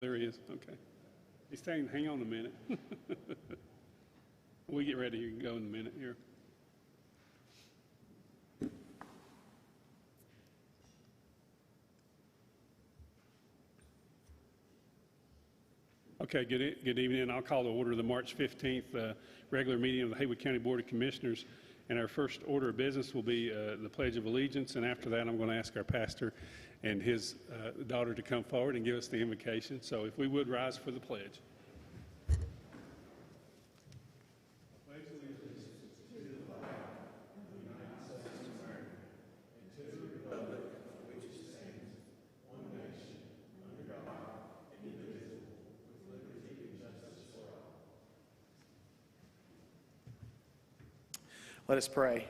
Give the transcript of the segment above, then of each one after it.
There he is. Okay. He's saying, hang on a minute. We get ready. You can go in a minute here. Okay, good evening. I'll call to order the March 15th regular meeting of the Haywood County Board of Commissioners. And our first order of business will be the Pledge of Allegiance. And after that, I'm going to ask our pastor and his daughter to come forward and give us the invocation. So if we would rise for the pledge. Let us pray.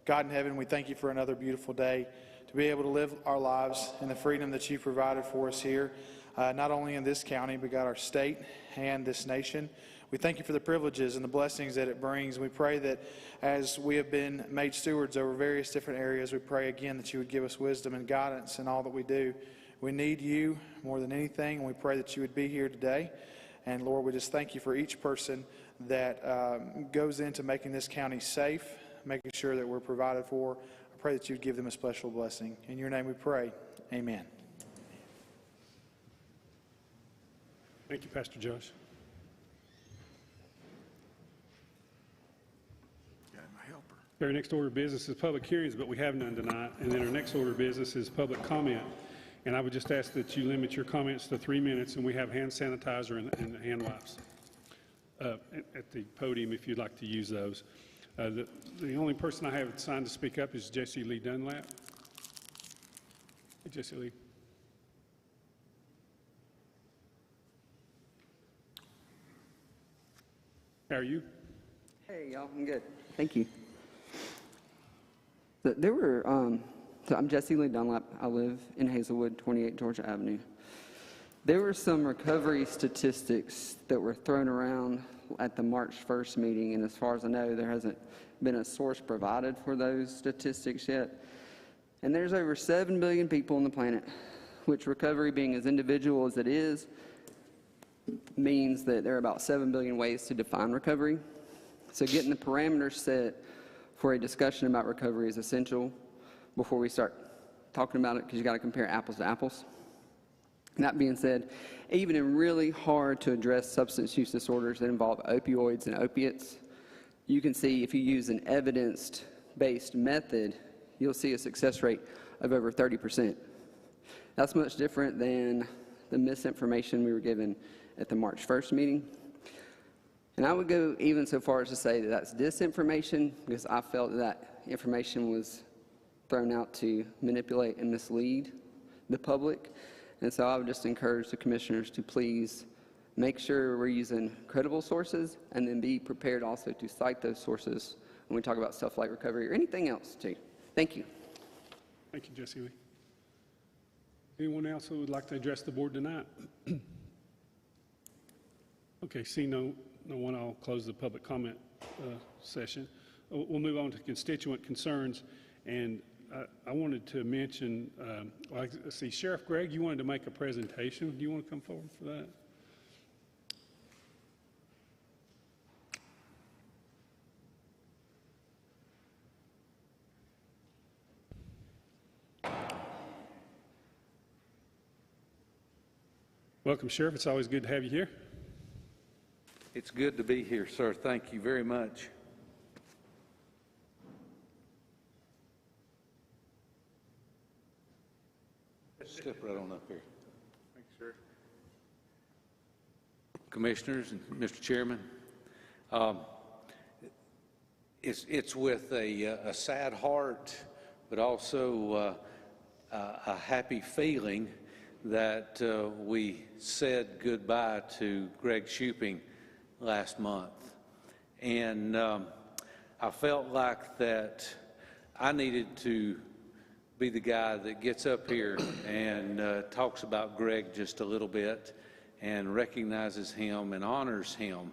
God in heaven, we thank you for another beautiful day to be able to live our lives in the freedom that you provided for us here, not only in this county, but God, our state and this nation. We thank you for the privileges and the blessings that it brings. We pray that as we have been made stewards over various different areas, we pray again that you would give us wisdom and guidance in all that we do. We need you more than anything, and we pray that you would be here today. And Lord, we just thank you for each person that goes into making this county safe, making sure that we're provided for. I pray that you'd give them a special blessing. In your name we pray. Amen. Thank you, Pastor Josh. Got my helper. Our next order of business is public hearings, but we have none tonight. And then our next order of business is public comment. And I would just ask that you limit your comments to 3 minutes, and we have hand sanitizer and hand wipes at the podium if you'd like to use those. The only person I have signed to speak up is Jesse Lee Dunlap. Hey, Jesse Lee. How are you? Hey, y'all. I'm good. Thank you. So I'm Jesse Lee Dunlap. I live in Hazelwood, 28 Georgia Avenue. There were some recovery statistics that were thrown around at the March 1st meeting, and as far as I know, there hasn't been a source provided for those statistics yet. And there's over 7 billion people on the planet, which recovery, being as individual as it is, means that there are about 7 billion ways to define recovery. So getting the parameters set for a discussion about recovery is essential before we start talking about it, because you got to compare apples to apples. And that being said, even in really hard to address substance use disorders that involve opioids and opiates, you can see if you use an evidence-based method, you'll see a success rate of over 30%. That's much different than the misinformation we were given at the March 1st meeting. And I would go even so far as to say that that's disinformation, because I felt that information was thrown out to manipulate and mislead the public. And so I would just encourage the commissioners to please make sure we're using credible sources, and then be prepared also to cite those sources when we talk about stuff like recovery or anything else too. Thank you. Thank you, Jesse Lee. Anyone else who would like to address the board tonight? Okay, see no one, I'll close the public comment session. We'll move on to constituent concerns. And I wanted to mention, let's see, Sheriff Greg, you wanted to make a presentation. Do you want to come forward for that? Welcome, Sheriff. It's always good to have you here. It's good to be here, sir. Thank you very much. Step right on up here. Thanks, sir. Commissioners and Mr. Chairman, it's with a sad heart, but also a happy feeling that we said goodbye to Greg Shuping last month. And I felt like that I needed to be the guy that gets up here and talks about Greg just a little bit and recognizes him and honors him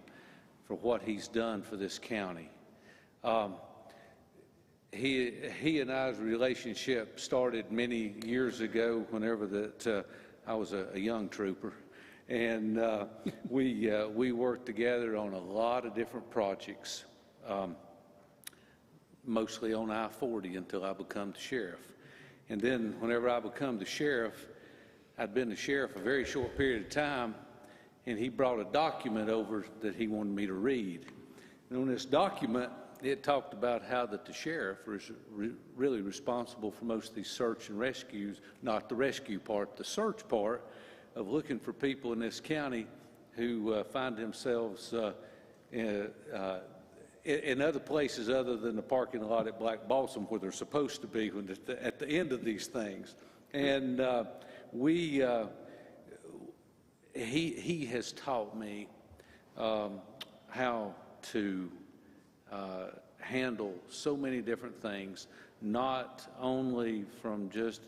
for what he's done for this county. He and I's relationship started many years ago, whenever that I was a young trooper, And we worked together on a lot of different projects, mostly on I-40 until I become the sheriff. And then whenever I become the sheriff, I'd been the sheriff a very short period of time, and he brought a document over that he wanted me to read. And on this document, it talked about how that the sheriff was really responsible for most of these search and rescues, not the rescue part, the search part of looking for people in this county who find themselves in other places other than the parking lot at Black Balsam where they're supposed to be when at the end of these things. And he has taught me how to handle so many different things, not only from just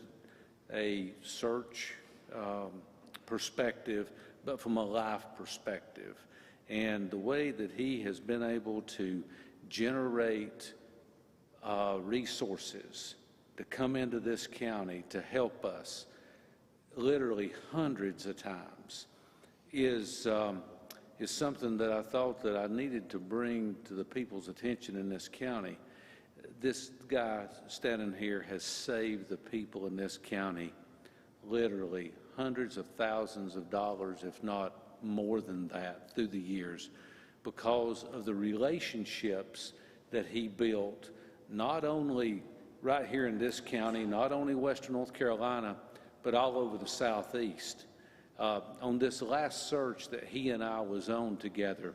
a search perspective, but from a life perspective. And the way that he has been able to generate resources to come into this county to help us literally hundreds of times is something that I thought that I needed to bring to the people's attention in this county. This guy standing here has saved the people in this county literally hundreds of thousands of dollars, if not more than that, through the years because of the relationships that he built, not only right here in this county, not only Western North Carolina, but all over the Southeast. On this last search that he and I was on together,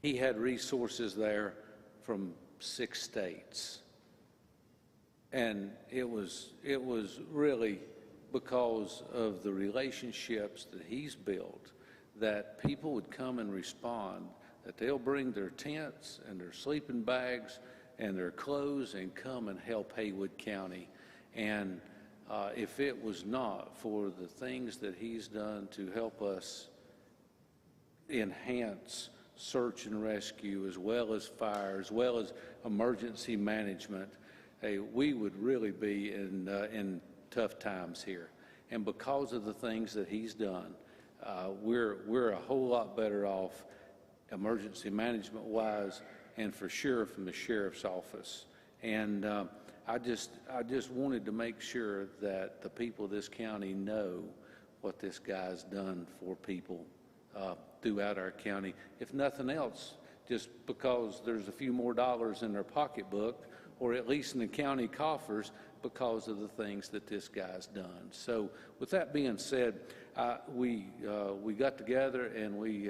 he had resources there from 6 states. And it was really because of the relationships that he's built that people would come and respond, that they'll bring their tents and their sleeping bags and their clothes and come and help Haywood County. And if it was not for the things that he's done to help us enhance search and rescue, as well as fire, as well as emergency management, we would really be in tough times here. And because of the things that he's done, we're a whole lot better off emergency management wise, and for sure from the sheriff's office. And I just wanted to make sure that the people of this county know what this guy's done for people throughout our county. If nothing else, just because there's a few more dollars in their pocketbook, or at least in the county coffers, because of the things that this guy's done. So with that being said, we got together and we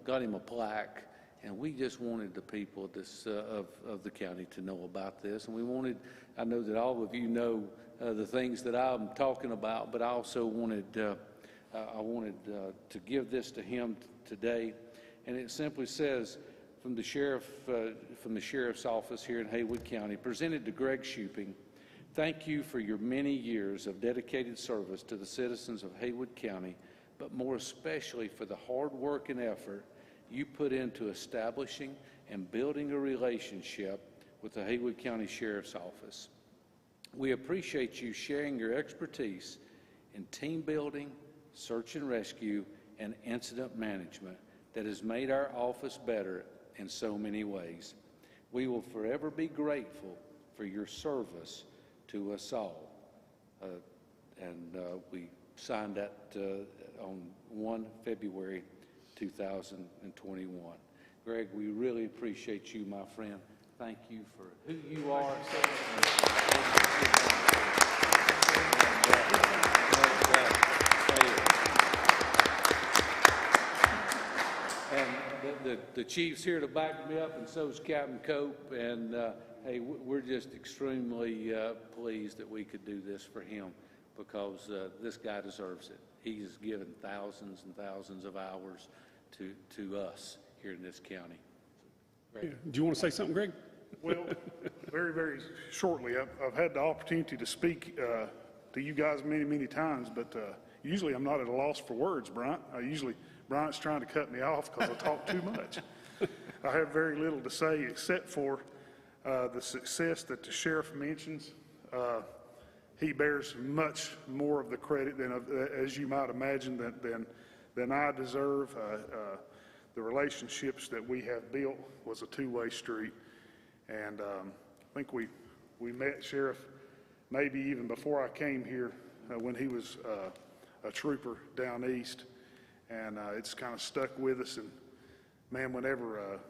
got him a plaque, and we just wanted the people of the county to know about this. And we wanted, I know that all of you know the things that I'm talking about, but I also wanted, to give this to him today. And it simply says, from the sheriff's office here in Haywood County, presented to Greg Shuping, thank you for your many years of dedicated service to the citizens of Haywood County, but more especially for the hard work and effort you put into establishing and building a relationship with the Haywood County Sheriff's Office. We appreciate you sharing your expertise in team building, search and rescue, and incident management that has made our office better in so many ways. We will forever be grateful for your service to us all. We signed that on 1 February 2021. Greg, we really appreciate you, my friend. Thank you for who you are. And the chief's here to back me up, and so is Captain Cope. And hey, we're just extremely pleased that we could do this for him, because this guy deserves it. He has given thousands and thousands of hours to us here in this county. Yeah. Do you want to say something, Greg? Well, very, very shortly. I've had the opportunity to speak to you guys many, many times, but usually I'm not at a loss for words, Bryant. Bryant's trying to cut me off because I talk too much. I have very little to say except for the success that the sheriff mentions. He bears much more of the credit than, as you might imagine, than than I deserve. The relationships that we have built was a two-way street, and I think we met Sheriff maybe even before I came here when he was a trooper down east, and it's kind of stuck with us. And man, whenever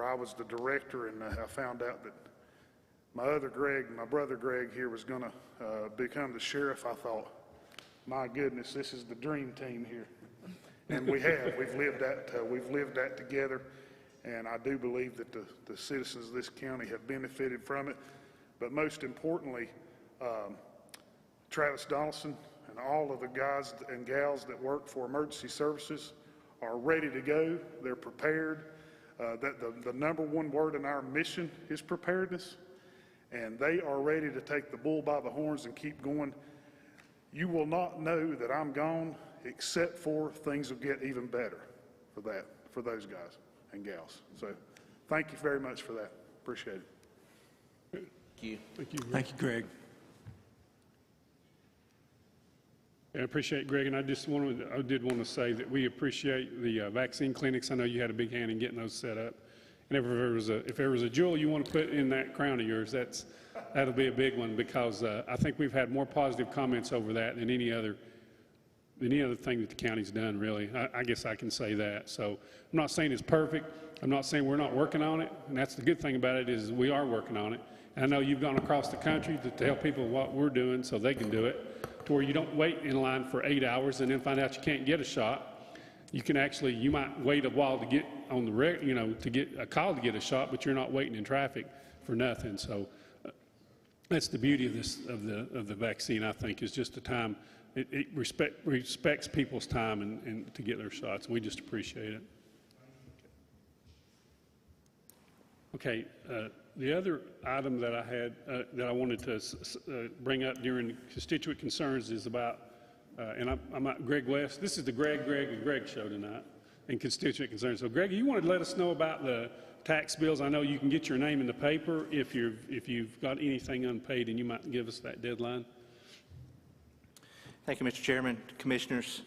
I was the director and I found out that my brother Greg here was going to become the sheriff, I thought, my goodness, this is the dream team here. And we've lived that together, and I do believe that the citizens of this county have benefited from it. But most importantly, Travis Donaldson and all of the guys and gals that work for emergency services are ready to go. They're prepared. The number one word in our mission is preparedness, and they are ready to take the bull by the horns and keep going. You will not know that I'm gone except for things will get even better for those guys and gals. So thank you very much for that. Appreciate it. Thank you. Thank you. Thank you, Greg. I appreciate Greg, and I did want to say that we appreciate the vaccine clinics. I know you had a big hand in getting those set up. And if there was a jewel you want to put in that crown of yours, that'll be a big one, because I think we've had more positive comments over that than any other thing that the county's done, really. I guess I can say that. So I'm not saying it's perfect. I'm not saying we're not working on it. And that's the good thing about it, is we are working on it. And I know you've gone across the country to tell people what we're doing so they can do it, to where you don't wait in line for 8 hours and then find out you can't get a shot. You might wait a while to get on the to get a call to get a shot, but you're not waiting in traffic for nothing. So that's the beauty of the vaccine, I think, is just the time. It respects people's time and to get their shots. We just appreciate it. Okay, the other item that I had that I wanted to bring up during Constituent Concerns is about, and I'm not Greg West. This is the Greg and Greg show tonight in Constituent Concerns. So Greg, you wanted to let us know about the tax bills. I know you can get your name in the paper if you've got anything unpaid, and you might give us that deadline. Thank you, Mr. Chairman, Commissioners.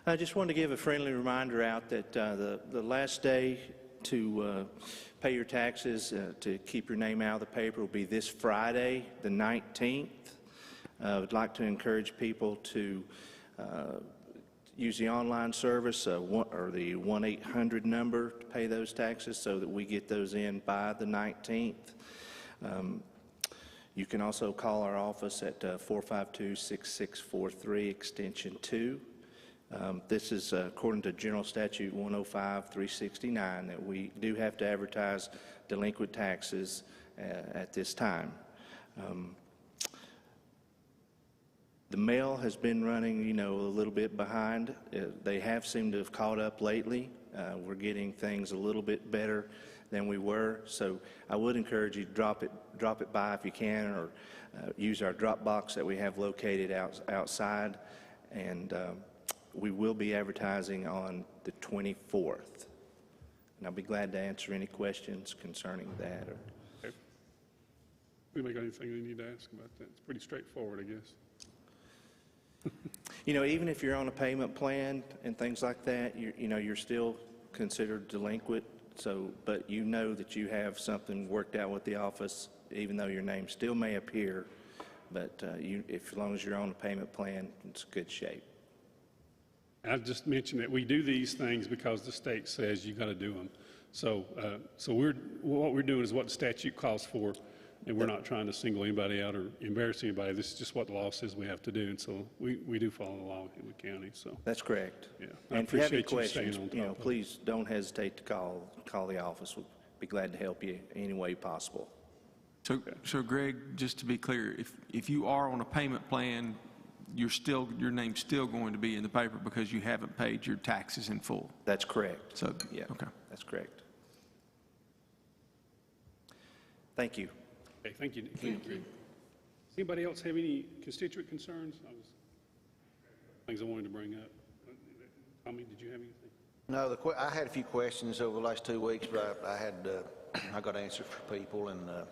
I just wanted to give a friendly reminder out that the last day to pay your taxes, to keep your name out of the paper, will be this Friday, the 19th. I would like to encourage people to use the online service or the 1-800 number to pay those taxes so that we get those in by the 19th. You can also call our office at 452-6643, extension 2. This is according to General Statute 105-369 that we do have to advertise delinquent taxes at this time. The mail has been running, a little bit behind. They have seemed to have caught up lately. We're getting things a little bit better than we were. So I would encourage you to drop it by if you can, or use our drop box that we have located outside. And we will be advertising on the 24th. And I'll be glad to answer any questions concerning that. Okay. We got anything we need to ask about that? It's pretty straightforward, I guess. Even if you're on a payment plan and things like that, you're still considered delinquent. So, but you know that you have something worked out with the office, even though your name still may appear. But as long as you're on a payment plan, it's good shape. I just mentioned that we do these things because the state says you got to do them. So, what we're doing is what the statute calls for, and we're not trying to single anybody out or embarrass anybody. This is just what the law says we have to do, and so we do follow the law in Haywood County. So that's correct. Yeah, and if you have any questions, please don't hesitate to call the office. We'll be glad to help you any way possible. So Greg, just to be clear, if you are on a payment plan, your name's still going to be in the paper because you haven't paid your taxes in full. That's correct. So yeah, okay, that's correct. Thank you. Okay, thank you. Thank you. Does anybody else have any constituent concerns? Things I wanted to bring up. Tommy, did you have anything? No, I had a few questions over the last 2 weeks, but I got answers for people, and a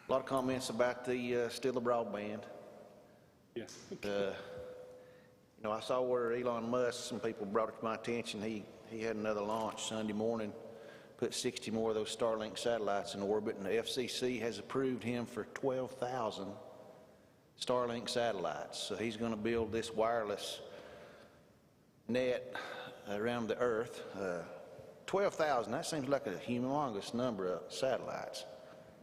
lot of comments about the still the broadband. Yes. You know, I saw where Elon Musk, some people brought it to my attention, he had another launch Sunday morning, put 60 more of those Starlink satellites in orbit, and the FCC has approved him for 12,000 Starlink satellites. So he's going to build this wireless net around the Earth. 12,000, that seems like a humongous number of satellites.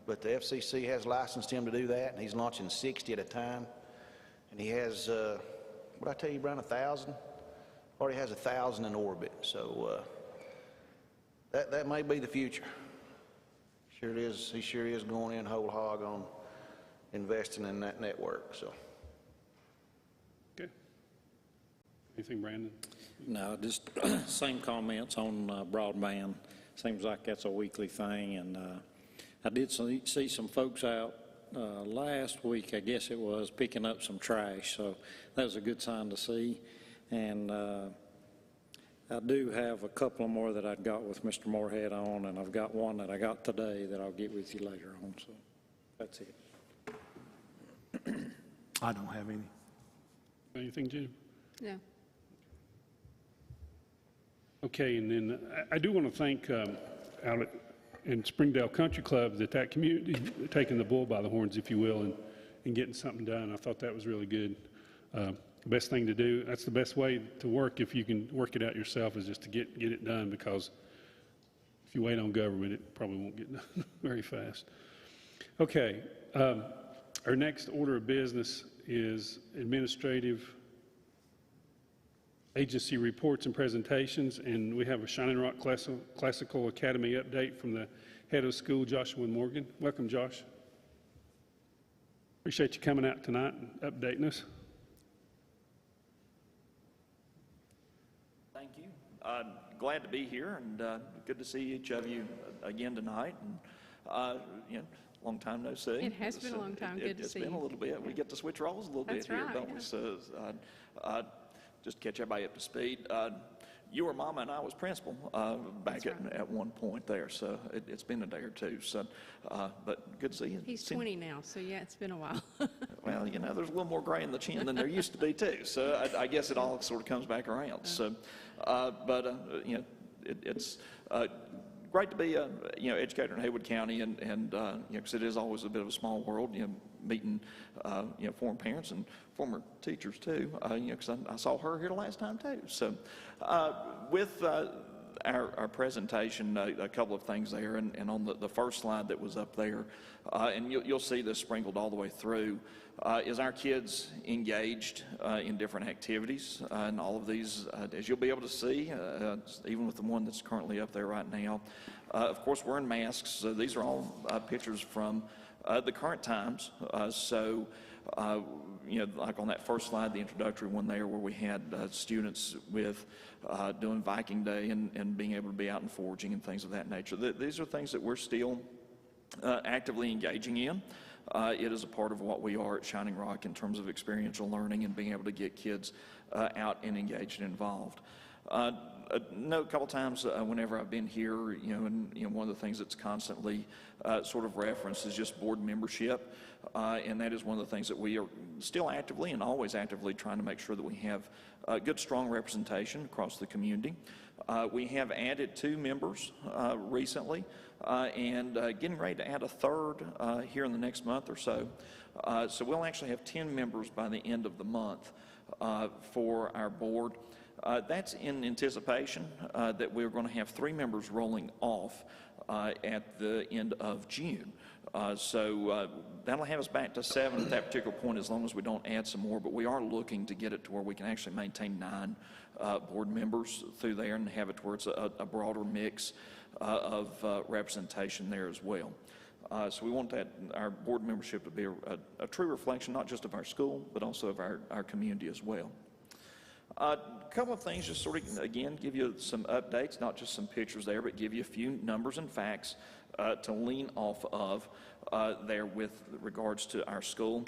But the FCC has licensed him to do that, and he's launching 60 at a time. And he has, what did I tell you, Brian, 1,000? Already has 1,000 in orbit. So that may be the future. Sure it is. He sure is going in whole hog on investing in that network. So. Okay. Anything, Brandon? No, just same comments on broadband. Seems like that's a weekly thing, and I did see some folks out last week, I guess it was, picking up some trash, so that was a good sign to see. And I do have a couple more that I got with Mr. Moorhead on, and I've got one that I got today that I'll get with you later on, so that's it. I don't have any. Anything, Jim? No. Okay, and then I do want to thank out in Springdale Country Club that community taking the bull by the horns, if you will, and getting something done. I thought that was really good. The best thing to do, that's the best way to work if you can work it out yourself, is just to get it done, because if you wait on government, it probably won't get done very fast. Okay, our next order of business is administrative agency reports and presentations, and we have a Shining Rock Classical Academy update from the head of school, Joshua Morgan. Welcome, Josh. Appreciate you coming out tonight and updating us. Thank you. Glad to be here, and good to see each of you again tonight. And long time no see. It has been a long time. Good to see you. It's been a little bit. We get to switch roles a little bit here, don't we? So just to catch everybody up to speed. You were Mama and I was principal back at one point there, so it's been a day or two. So, but good to see you. He's 20 now, so yeah, it's been a while. Well, there's a little more gray in the chin than there used to be too. So I guess it all sort of comes back around. So, it's great to be a educator in Haywood County, and because it is always a bit of a small world. Meeting former parents and former teachers too. Because I saw her here the last time too. So with our presentation, a couple of things there, and on the first slide that was up there, and you'll see this sprinkled all the way through, is our kids engaged in different activities, and all of these, as you'll be able to see, even with the one that's currently up there right now. Of course, wearing masks, so these are all pictures from the current times. Like on that first slide, the introductory one there, where we had students with doing Viking Day and being able to be out and foraging and things of that nature. These are things that we're still actively engaging in. It is a part of what we are at Shining Rock in terms of experiential learning and being able to get kids out and engaged and involved. I know a couple times whenever I've been here, one of the things that's constantly sort of referenced is just board membership, and that is one of the things that we are still actively and always actively trying to make sure that we have good, strong representation across the community. We have added 2 members recently, and getting ready to add a third here in the next month or so. So we'll actually have 10 members by the end of the month for our board. That's in anticipation that we're going to have 3 members rolling off at the end of June. So that'll have us back to 7 at that particular point, as long as we don't add some more. But we are looking to get it to where we can actually maintain 9 board members through there and have it to where it's a broader mix of representation there as well. So we want our board membership to be a true reflection, not just of our school, but also of our community as well. A couple of things, just sort of, again, give you some updates, not just some pictures there, but give you a few numbers and facts to lean off of there with regards to our school.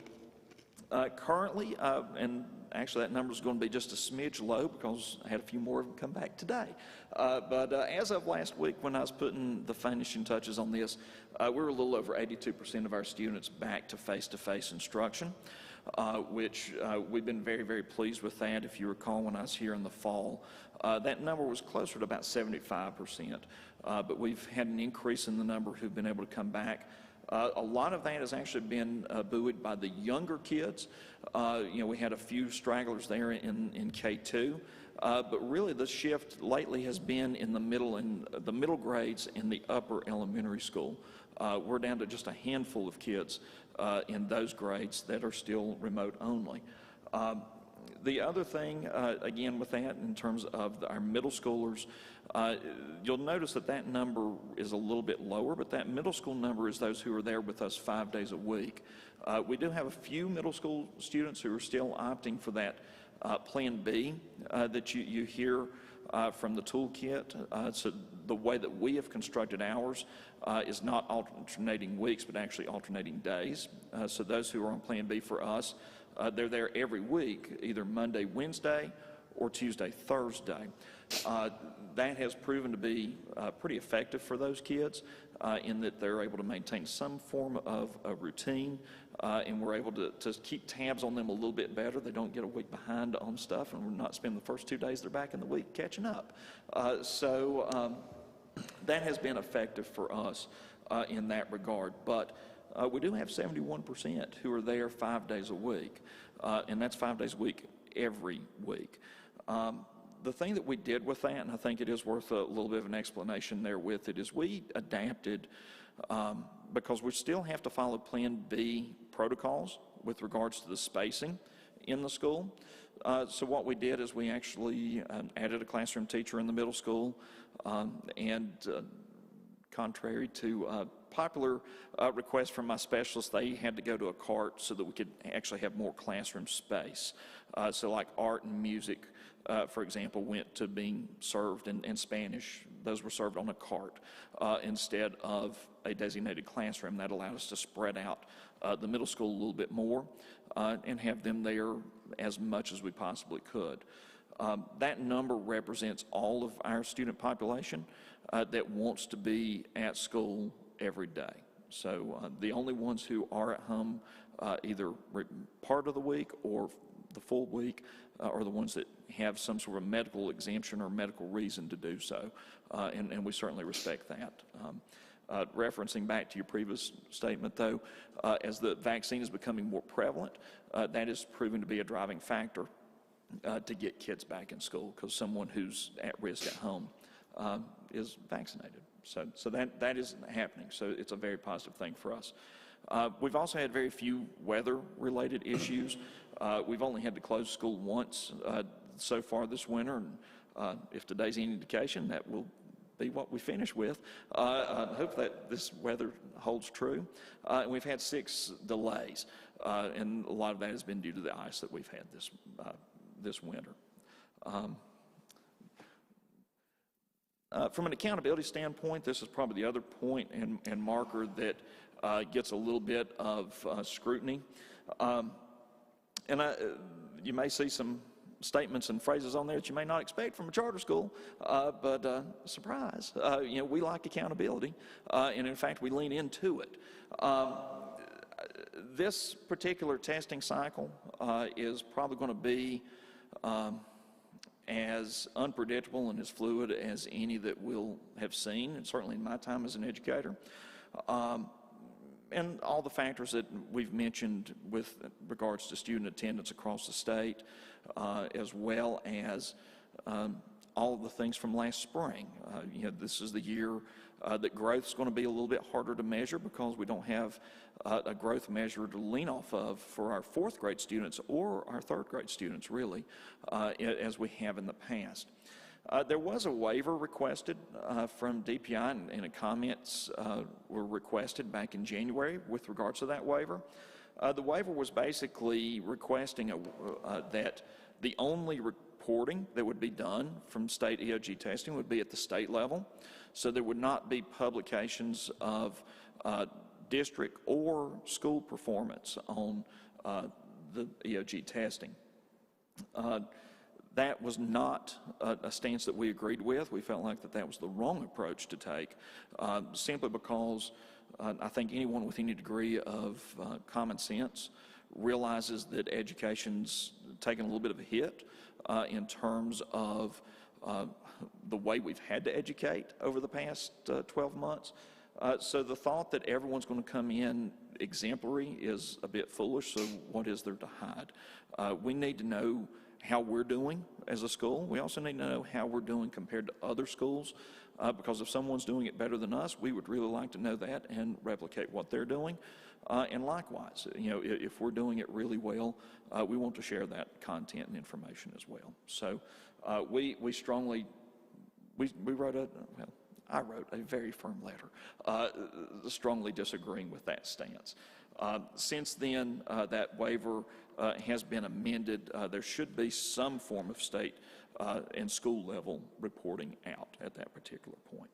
Currently, and actually that number is going to be just a smidge low because I had a few more of them come back today. But as of last week, when I was putting the finishing touches on this, we were a little over 82% of our students back to face-to-face instruction. which we've been very, very pleased with that. If you recall, when I was here in the fall, that number was closer to about 75%, but we've had an increase in the number who've been able to come back. A lot of that has actually been buoyed by the younger kids. We had a few stragglers there in K2, but really the shift lately has been in the middle grades in the upper elementary school. We're down to just a handful of kids in those grades that are still remote only. The other thing, again, with that, in terms of our middle schoolers, you'll notice that number is a little bit lower, but that middle school number is those who are there with us 5 days a week. We do have a few middle school students who are still opting for that Plan B that you hear from the toolkit. So the way that we have constructed ours is not alternating weeks, but actually alternating days. So those who are on Plan B for us, they're there every week, either Monday, Wednesday, or Tuesday, Thursday. That has proven to be pretty effective for those kids in that they're able to maintain some form of a routine, and we're able to keep tabs on them a little bit better. They don't get a week behind on stuff, and we're not spending the first 2 days they're back in the week catching up. So that has been effective for us in that regard. But we do have 71% who are there 5 days a week, and that's 5 days a week every week. The thing that we did with that, and I think it is worth a little bit of an explanation there with it, is we adapted because we still have to follow Plan B protocols with regards to the spacing in the school. So what we did is we actually added a classroom teacher in the middle school, and contrary to popular requests from my specialists, they had to go to a cart so that we could actually have more classroom space. So like art and music, for example, went to being served, and Spanish, those were served on a cart instead of a designated classroom. That allowed us to spread out the middle school a little bit more and have them there as much as we possibly could. That number represents all of our student population that wants to be at school every day. So the only ones who are at home either part of the week or the full week are the ones that have some sort of medical exemption or medical reason to do so, and we certainly respect that. Referencing back to your previous statement, though, as the vaccine is becoming more prevalent, that is proven to be a driving factor to get kids back in school, because someone who's at risk at home is vaccinated. So that is happening. So it's a very positive thing for us. We've also had very few weather-related issues. We've only had to close school once so far this winter, and if today's any indication, that will be what we finish with. I hope that this weather holds true. And we've had 6 delays, and a lot of that has been due to the ice that we've had this winter. From an accountability standpoint, this is probably the other point and marker that gets a little bit of scrutiny. You may see some statements and phrases on there that you may not expect from a charter school, but surprise, we like accountability, and in fact, we lean into it. This particular testing cycle is probably going to be as unpredictable and as fluid as any that we'll have seen, and certainly in my time as an educator. And all the factors that we've mentioned with regards to student attendance across the state, as well as all of the things from last spring. This is the year that growth is going to be a little bit harder to measure, because we don't have a growth measure to lean off of for our 4th grade students or our 3rd grade students, really, as we have in the past. There was a waiver requested from DPI, and comments were requested back in January with regards to that waiver. The waiver was basically requesting that the only reporting that would be done from state EOG testing would be at the state level, so there would not be publications of district or school performance on the EOG testing. That was not a stance that we agreed with. We felt like that was the wrong approach to take, simply because I think anyone with any degree of common sense realizes that education's taken a little bit of a hit in terms of the way we've had to educate over the past 12 months. So the thought that everyone's going to come in exemplary is a bit foolish, so what is there to hide? We need to know how we're doing as a school. We also need to know how we're doing compared to other schools, because if someone's doing it better than us, we would really like to know that and replicate what they're doing. And likewise, if we're doing it really well, we want to share that content and information as well. So we strongly, we wrote I wrote a very firm letter strongly disagreeing with that stance. Since then, that waiver has been amended. There should be some form of state and school level reporting out at that particular point.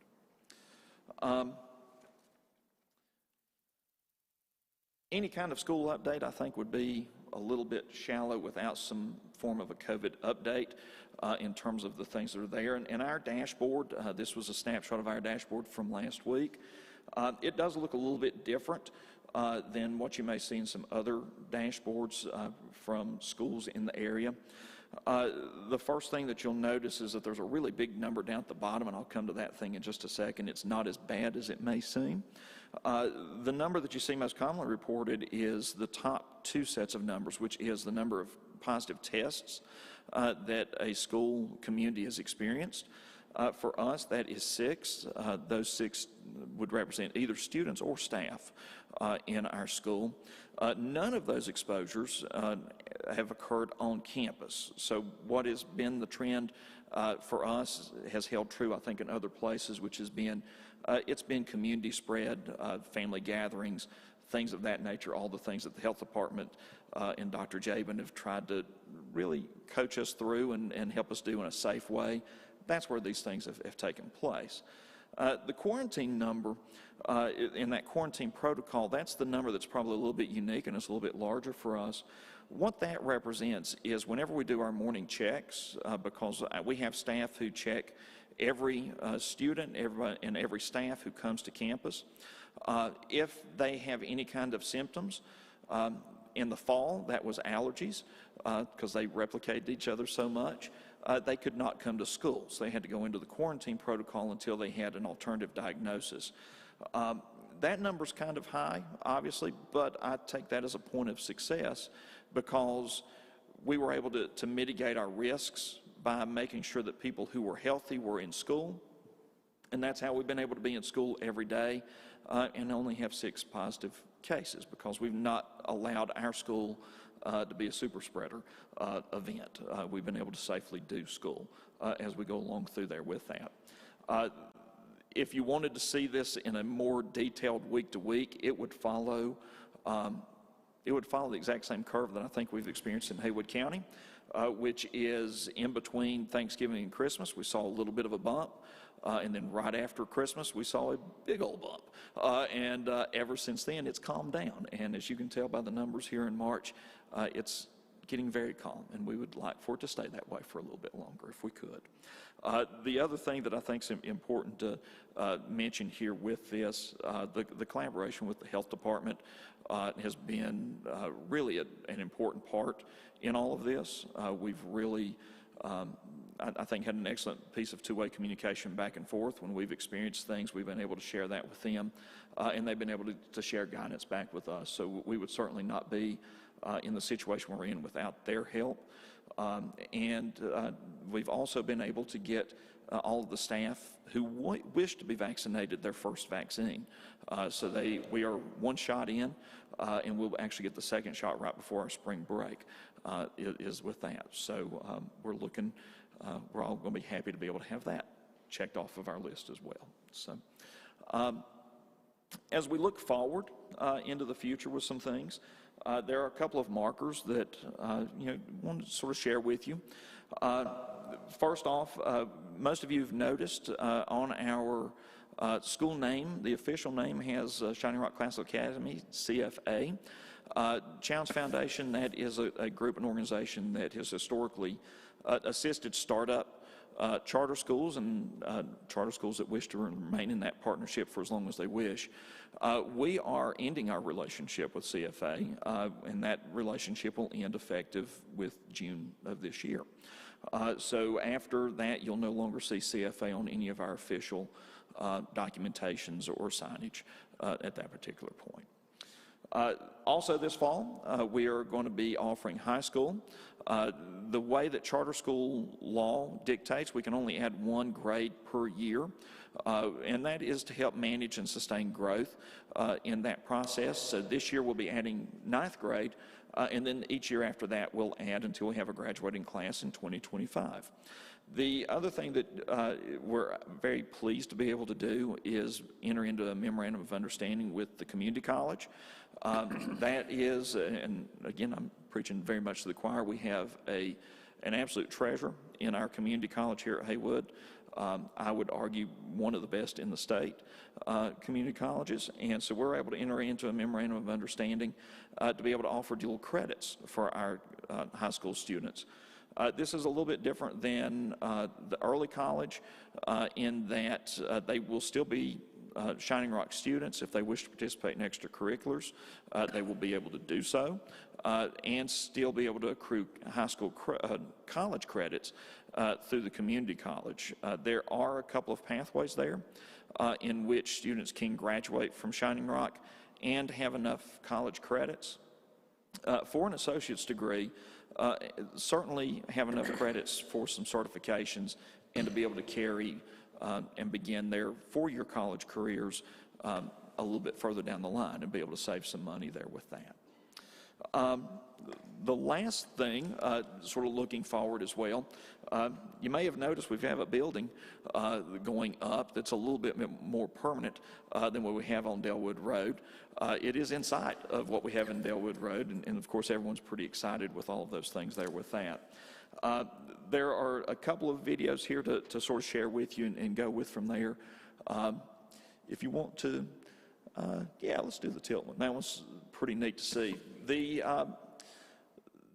Any kind of school update, I think, would be a little bit shallow without some form of a COVID update in terms of the things that are there. And our dashboard, this was a snapshot of our dashboard from last week. It does look a little bit different than what you may see in some other dashboards from schools in the area. The first thing that you'll notice is that there's a really big number down at the bottom, and I'll come to that thing in just a second. It's not as bad as it may seem. The number that you see most commonly reported is the top two sets of numbers, which is the number of positive tests that a school community has experienced. For us, that is 6. Those 6 would represent either students or staff in our school. None of those exposures have occurred on campus. So what has been the trend for us has held true, I think, in other places, which has been, it's been community spread, family gatherings, things of that nature, all the things that the health department and Dr. Jabin have tried to really coach us through and help us do in a safe way. That's where these things have taken place. The quarantine number in that quarantine protocol, that's the number that's probably a little bit unique and it's a little bit larger for us. What that represents is whenever we do our morning checks, because we have staff who check every student and every staff who comes to campus, if they have any kind of symptoms, in the fall, that was allergies, because they replicated each other so much. They could not come to school, so they had to go into the quarantine protocol until they had an alternative diagnosis. That number's kind of high, obviously, but I take that as a point of success because we were able to mitigate our risks by making sure that people who were healthy were in school, and that's how we've been able to be in school every day and only have 6 positive cases because we've not allowed our school to be a super spreader event. We've been able to safely do school as we go along through there with that. If you wanted to see this in a more detailed week to week, it would follow the exact same curve that I think we've experienced in Haywood County, which is in between Thanksgiving and Christmas. We saw a little bit of a bump. And then right after Christmas, we saw a big old bump. And ever since then, it's calmed down. And as you can tell by the numbers here in March, it's getting very calm. And we would like for it to stay that way for a little bit longer if we could. The other thing that I think is important to mention here with this, the collaboration with the health department has been really an important part in all of this. We've really I think had an excellent piece of two-way communication back and forth. When we've experienced things, we've been able to share that with them, and they've been able to share guidance back with us. So we would certainly not be in the situation we're in without their help. And we've also been able to get all of the staff who wish to be vaccinated their first vaccine. So we are 1 shot in, and we'll actually get the 2nd shot right before our spring break is with that. So we're looking, we're all going to be happy to be able to have that checked off of our list as well. So as we look forward into the future with some things, there are a couple of markers that I want to sort of share with you. First off, most of you have noticed on our school name, the official name has Shining Rock Classical Academy, CFA. Challenge Foundation, that is a group and organization that has historically assisted startup charter schools and charter schools that wish to remain in that partnership for as long as they wish. We are ending our relationship with CFA, and that relationship will end effective with June of this year. So after that, you'll no longer see CFA on any of our official documentations or signage at that particular point. Also this fall, we are going to be offering high school. The way that charter school law dictates, we can only add 1 grade per year, and that is to help manage and sustain growth in that process. So this year we'll be adding 9th grade, and then each year after that we'll add until we have a graduating class in 2025. The other thing that we're very pleased to be able to do is enter into a memorandum of understanding with the community college. That is, and again, I'm preaching very much to the choir, we have an absolute treasure in our community college here at Haywood. I would argue one of the best in the state community colleges, and so we're able to enter into a memorandum of understanding to be able to offer dual credits for our high school students. This is a little bit different than the early college in that they will still be Shining Rock students. If they wish to participate in extracurriculars, they will be able to do so and still be able to accrue high school college credits through the community college. There are a couple of pathways there in which students can graduate from Shining Rock and have enough college credits for an associate's degree, certainly have enough credits for some certifications and to be able to carry and begin their 4-year college careers a little bit further down the line and be able to save some money there with that. The last thing, sort of looking forward as well, you may have noticed we have a building going up that's a little bit more permanent than what we have on Delwood Road. It is inside of what we have in Delwood Road, and of course everyone's pretty excited with all of those things there with that. There are a couple of videos here to sort of share with you and go with from there. If you want to, yeah, let's do the tilt one. That one's pretty neat to see.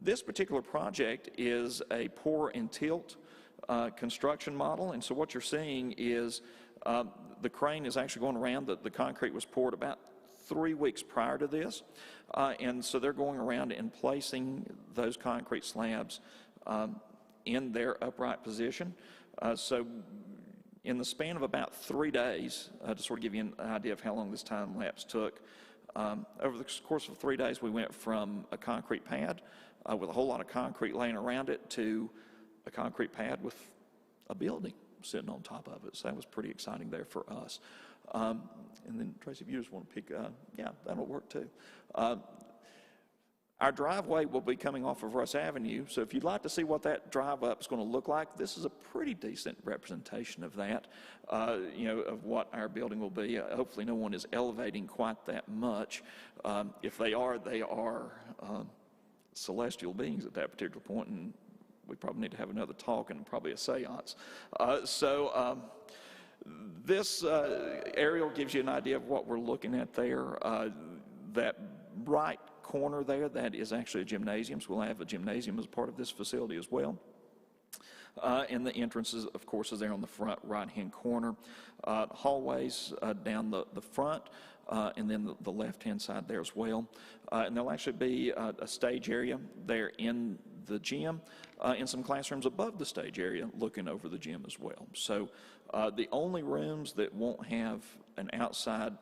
This particular project is a pour and tilt construction model, and so what you're seeing is the crane is actually going around. The concrete was poured about 3 weeks prior to this, and so they're going around and placing those concrete slabs in their upright position. So in the span of about 3 days, to sort of give you an idea of how long this time lapse took, over the course of 3 days we went from a concrete pad with a whole lot of concrete laying around it to a concrete pad with a building sitting on top of it. So that was pretty exciting there for us. And then Tracy, if you just want to pick, yeah, that'll work too. Our driveway will be coming off of Russ Avenue, so if you'd like to see what that drive up is going to look like, this is a pretty decent representation of that, you know, of what our building will be. Hopefully no one is elevating quite that much. If they are celestial beings at that particular point, and we probably need to have another talk and probably a seance. This aerial gives you an idea of what we're looking at there. That right corner there, that is actually a gymnasium, so we'll have a gymnasium as part of this facility as well. And the entrances, of course, is there on the front right-hand corner. Hallways down the front, and then the left-hand side there as well. And there'll actually be a stage area there in the gym, and some classrooms above the stage area looking over the gym as well. So the only rooms that won't have an outside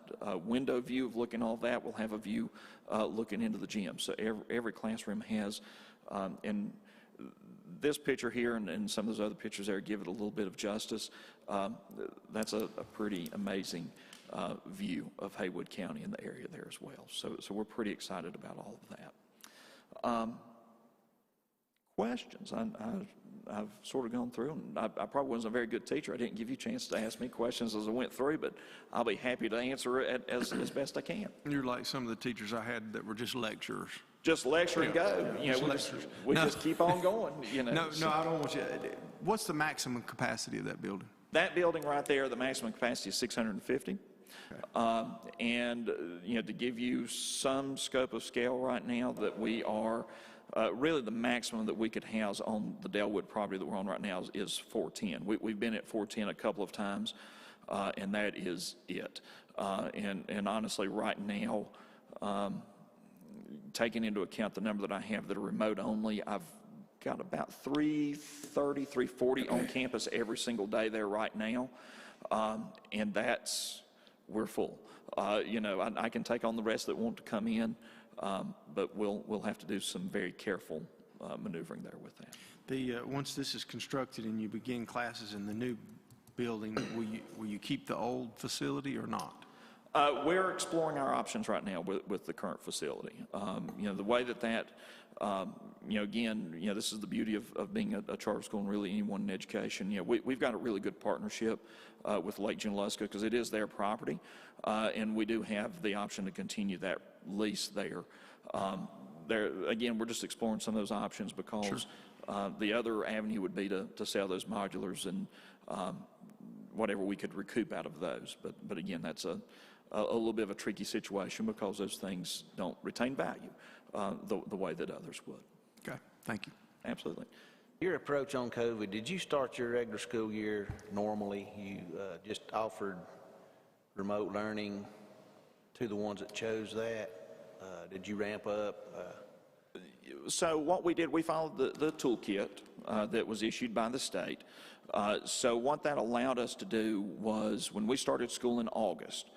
window view of looking all that will have a view looking into the gym. So every classroom has, and this picture here and some of those other pictures there give it a little bit of justice. That's a pretty amazing view of Haywood County in the area there as well. So we're pretty excited about all of that. Questions? I've sort of gone through, and I probably wasn't a very good teacher. I didn't give you a chance to ask me questions as I went through, but I'll be happy to answer it as best I can. You're like some of the teachers I had that were just lecturers. Just lecture and go. Yeah, You know, we just keep on going. You know. No, I don't want you. What's the maximum capacity of that building? That building right there, the maximum capacity is 650. Okay. And you know, to give you some scope of scale right now, that we are Really, the maximum that we could house on the Delwood property that we're on right now is 410. We've been at 410 a couple of times, and that is it. And honestly, right now, taking into account the number that I have that are remote only, I've got about 330, 340 on campus every single day there right now, and we're full. You know, I can take on the rest that want to come in, but we'll have to do some very careful maneuvering there with that. Once this is constructed and you begin classes in the new building, will you keep the old facility or not? We're exploring our options right now with the current facility. You know, the way that you know, again, you know, this is the beauty of being a charter school and really anyone in education. You know, we've got a really good partnership with Lake Junaluska because it is their property, and we do have the option to continue that lease there. Again, we're just exploring some of those options because the other avenue would be to sell those modulars and whatever we could recoup out of those. But again, that's a little bit of a tricky situation because those things don't retain value the way that others would. Okay, thank you. Absolutely. Your approach on COVID, did you start your regular school year normally? You just offered remote learning to the ones that chose that? Did you ramp up? So what we did, we followed the toolkit that was issued by the state. So what that allowed us to do was when we started school in August,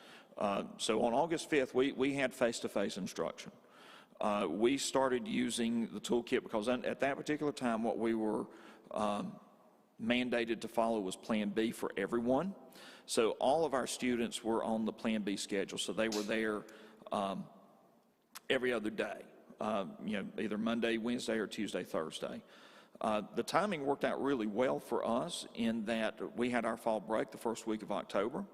so on August 5th, we had face-to-face instruction. We started using the toolkit because at that particular time, what we were mandated to follow was Plan B for everyone. So all of our students were on the Plan B schedule, so they were there every other day, you know, either Monday, Wednesday, or Tuesday, Thursday. The timing worked out really well for us in that we had our fall break the first week of October,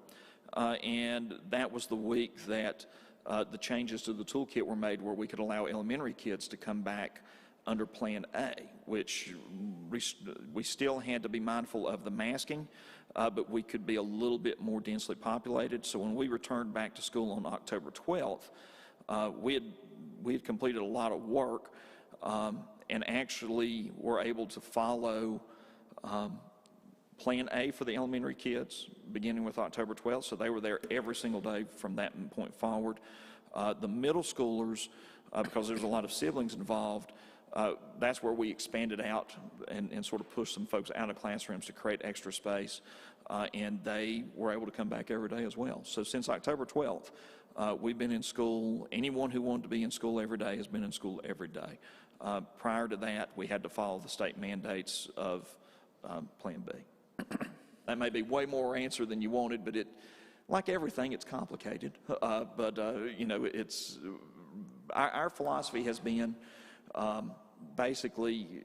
and that was the week that the changes to the toolkit were made where we could allow elementary kids to come back under Plan A, which we still had to be mindful of the masking, but we could be a little bit more densely populated. So when we returned back to school on October 12th, we had completed a lot of work and actually were able to follow Plan A for the elementary kids, beginning with October 12th, so they were there every single day from that point forward. The middle schoolers, because there's a lot of siblings involved, that's where we expanded out and sort of pushed some folks out of classrooms to create extra space, and they were able to come back every day as well. So since October 12th, we've been in school. Anyone who wanted to be in school every day has been in school every day. Prior to that, we had to follow the state mandates of Plan B. That may be way more answer than you wanted, but like everything, it's complicated. You know, it's our philosophy has been basically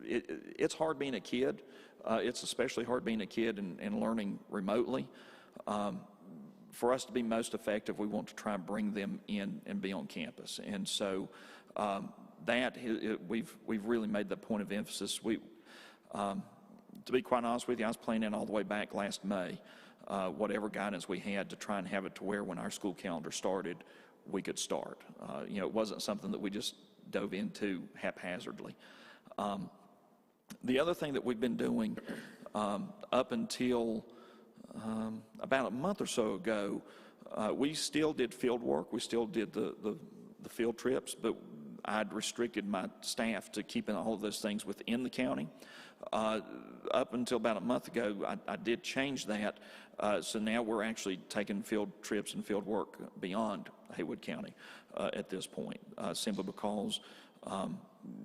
it's hard being a kid. It's especially hard being a kid and learning remotely. For us to be most effective, we want to try and bring them in and be on campus, and so we've really made the point of emphasis. To be quite honest with you, I was planning all the way back last May, whatever guidance we had to try and have it to where when our school calendar started, we could start. You know, it wasn't something that we just dove into haphazardly. The other thing that we've been doing up until about a month or so ago, we still did field work. We still did the field trips, but I'd restricted my staff to keeping all of those things within the county. Up until about a month ago, I did change that, so now we're actually taking field trips and field work beyond Haywood County at this point, simply because,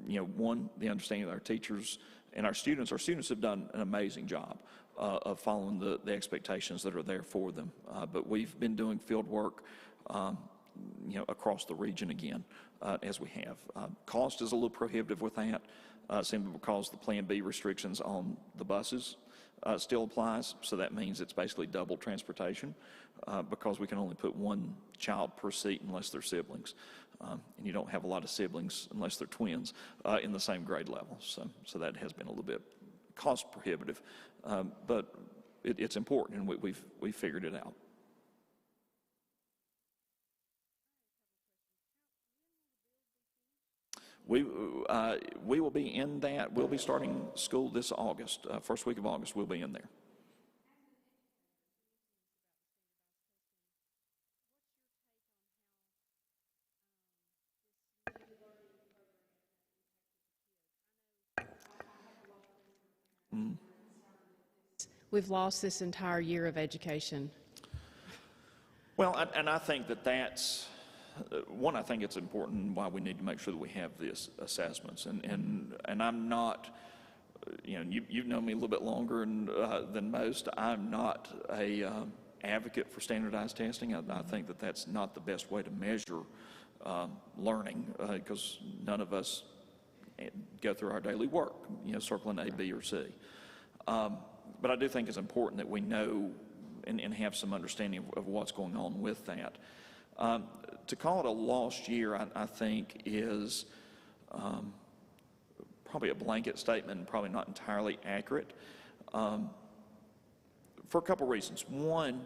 you know, one, the understanding of our teachers and our students have done an amazing job of following the expectations that are there for them. But we've been doing field work, you know, across the region again, as we have. Cost is a little prohibitive with that, simply because the Plan B restrictions on the buses still applies, so that means it's basically double transportation because we can only put one child per seat unless they're siblings, and you don't have a lot of siblings unless they're twins in the same grade level, so that has been a little bit cost prohibitive, but it's important, and we've figured it out. We will be in that. We'll be starting school this August, first week of August. We'll be in there. We've lost this entire year of education. Well, and I think that's one. I think it's important why we need to make sure that we have these assessments. And I'm not, you've known me a little bit longer than most. I'm not a advocate for standardized testing. I think that that's not the best way to measure learning because none of us go through our daily work, circling A, B, or C. But I do think it's important that we know and have some understanding of what's going on with that. To call it a lost year, I think, is probably a blanket statement and probably not entirely accurate for a couple reasons. One,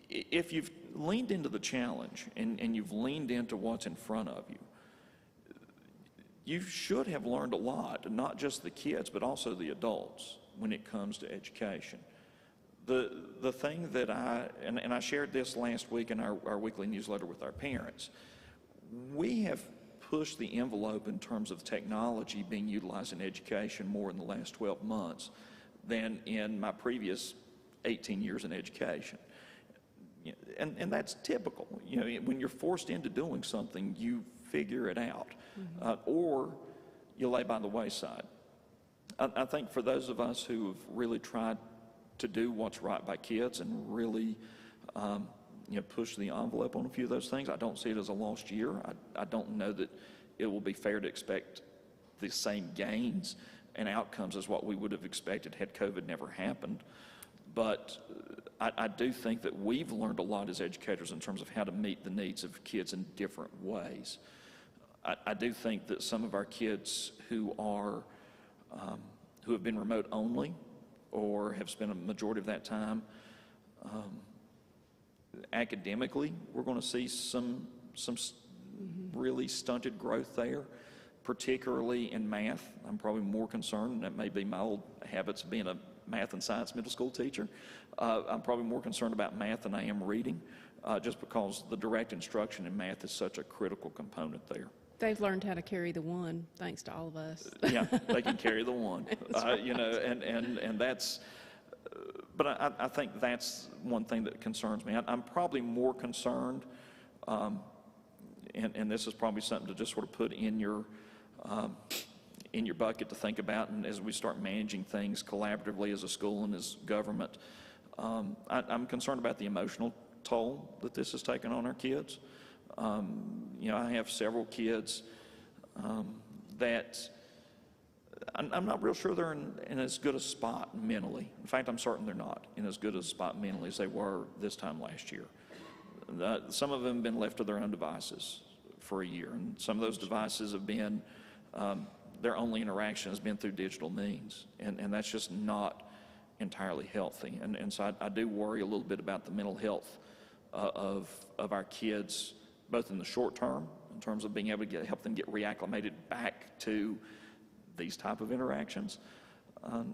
if you've leaned into the challenge and you've leaned into what's in front of you, you should have learned a lot, not just the kids, but also the adults when it comes to education. The thing that I shared this last week in our weekly newsletter with our parents, we have pushed the envelope in terms of technology being utilized in education more in the last 12 months than in my previous 18 years in education. And that's typical. When you're forced into doing something, you figure it out, or you lay by the wayside. I think for those of us who have really tried to do what's right by kids and really push the envelope on a few of those things, I don't see it as a lost year. I don't know that it will be fair to expect the same gains and outcomes as what we would have expected had COVID never happened. But I do think that we've learned a lot as educators in terms of how to meet the needs of kids in different ways. I do think that some of our kids who have been remote only or have spent a majority of that time academically, we're going to see some really stunted growth there, particularly in math. I'm probably more concerned, and that may be my old habits of being a math and science middle school teacher. I'm probably more concerned about math than I am reading, just because the direct instruction in math is such a critical component there. They've learned how to carry the one, thanks to all of us. Yeah, they can carry the one, and that's, but I think that's one thing that concerns me. I'm probably more concerned, and this is probably something to just sort of put in your bucket to think about, and as we start managing things collaboratively as a school and as government, I'm concerned about the emotional toll that this has taken on our kids. I have several kids that I'm not real sure they're in as good a spot mentally. In fact, I'm certain they're not in as good a spot mentally as they were this time last year. Some of them have been left to their own devices for a year, and some of those devices have been, their only interaction has been through digital means, and that's just not entirely healthy. And so I do worry a little bit about the mental health of our kids, both in the short term, in terms of being able to help them get reacclimated back to these type of interactions,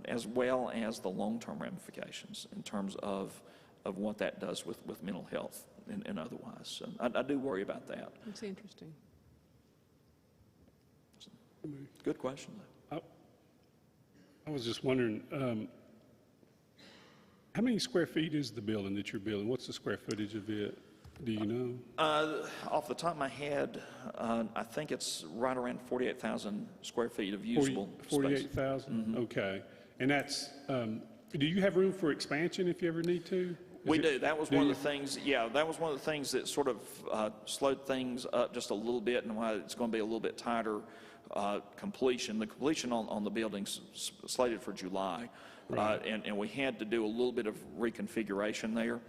as well as the long-term ramifications in terms of what that does with mental health and otherwise. So I do worry about that. That's interesting. Good question, though. I was just wondering, how many square feet is the building that you're building? What's the square footage of it? Do you know? Off the top of my head, I think it's right around 48,000 square feet of usable space. 48,000? Okay. And that's, do you have room for expansion if you ever need to? We do. That was one of the things, that was one of the things that sort of slowed things up just a little bit, and why it's going to be a little bit tighter completion. The completion on the building's slated for July, right. And we had to do a little bit of reconfiguration there,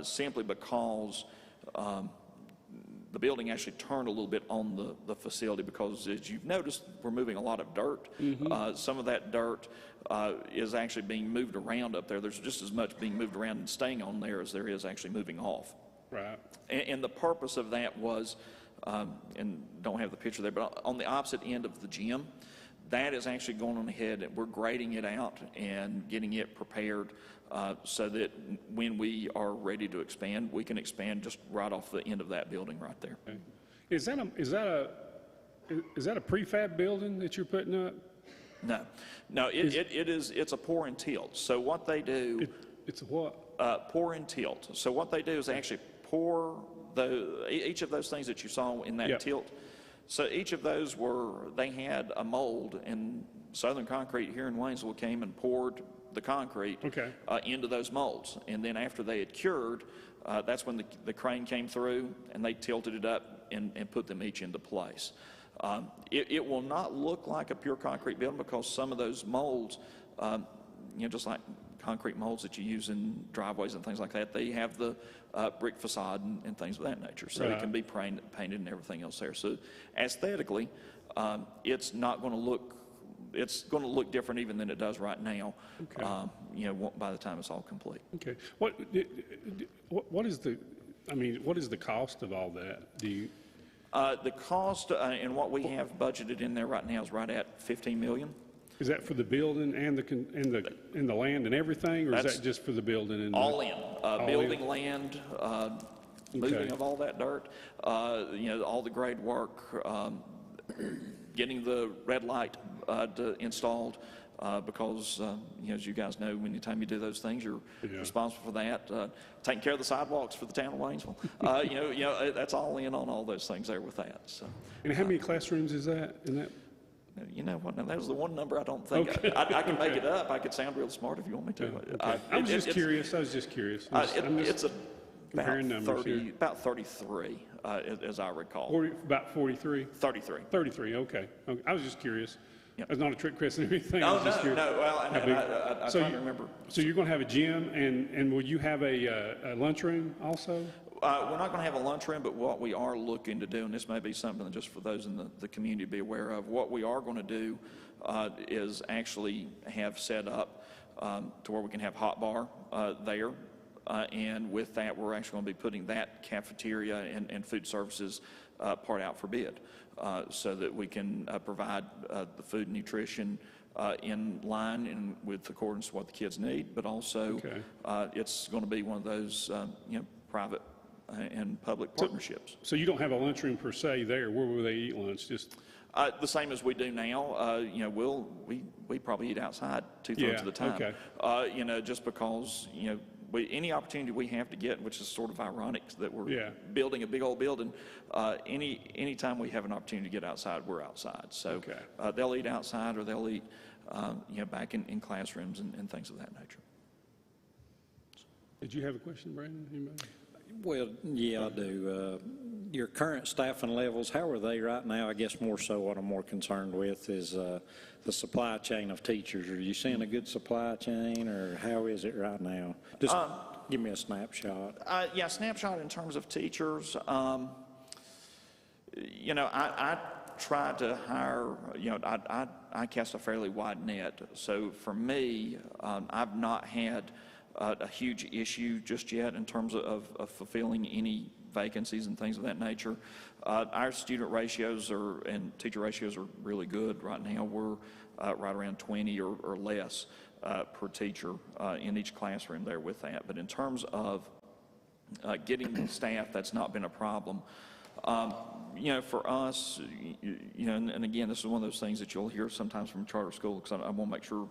simply because the building actually turned a little bit on the facility, because as you've noticed, we're moving a lot of dirt. Some of that dirt is actually being moved around up there. There's just as much being moved around and staying on there as there is actually moving off. Right. And the purpose of that was and don't have the picture there, but on the opposite end of the gym, that is actually going on ahead, and we're grading it out and getting it prepared so that when we are ready to expand, we can expand just right off the end of that building right there. Okay. Is that a prefab building that you're putting up? No, it's a pour and tilt. So what they do, It's a what? pour and tilt. So what they do is they actually pour each of those things that you saw in that Yep. tilt. So each of those they had a mold, and Southern Concrete here in Waynesville came and poured the concrete into those molds. And then after they had cured, that's when the crane came through and they tilted it up and put them each into place. It will not look like a pure concrete building because some of those molds, just like concrete molds that you use in driveways and things like that, they have the brick facade and things of that nature. So it can be painted and everything else there. So aesthetically, it's not going to look, it's going to look different even than it does right now, by the time it's all complete. Okay. What is the cost of all that? Do you? The cost and what we have budgeted in there right now is right at $15 million. Is that for the building and the land and everything, or is that just for the building? And all in, building, land, moving of all that dirt, all the grade work, getting the red light installed, because as you guys know, anytime you do those things, you're responsible for that. Taking care of the sidewalks for the town of Waynesville. That's all in on all those things there with that. So. And how many classrooms is that in that? You know what? Now, that was the one number I don't think. I can make it up. I could sound real smart if you want me to. Okay. I was just curious. It's comparing numbers here. About 33, as I recall. About 43? 33. 33, okay. I was just curious. Yep. That's not a trick question or anything. No. Well, I trying to remember. So you're going to have a gym, and will you have a lunchroom also? We're not going to have a lunchroom, but what we are looking to do, and this may be something just for those in the community to be aware of, what we are going to do is actually have set up to where we can have hot bar there. And with that, we're actually going to be putting that cafeteria and food services part out for bid so that we can provide the food and nutrition in line and with accordance to what the kids need, but also it's going to be one of those private and public partnerships. So you don't have a lunchroom per se there. Where will they eat lunch? Just the same as we do now. We probably eat outside 2/3 of the time. Okay. Just because any opportunity we have to get, which is sort of ironic that we're building a big old building. Any time we have an opportunity to get outside, we're outside. So they'll eat outside, or they'll eat back in classrooms and things of that nature. Did you have a question, Brandon? Anybody? Well, yeah, I do. Your current staffing levels, how are they right now? I guess more so what I'm more concerned with is the supply chain of teachers. Are you seeing a good supply chain, or how is it right now? Just give me a snapshot. Snapshot in terms of teachers. I try to hire, I cast a fairly wide net. So for me, I've not had a huge issue just yet in terms of fulfilling any vacancies and things of that nature. Our student ratios and teacher ratios are really good right now. We're right around 20 or less per teacher in each classroom there with that. But in terms of getting staff, that's not been a problem. For us, and again, this is one of those things that you'll hear sometimes from charter school, because I want to make sure,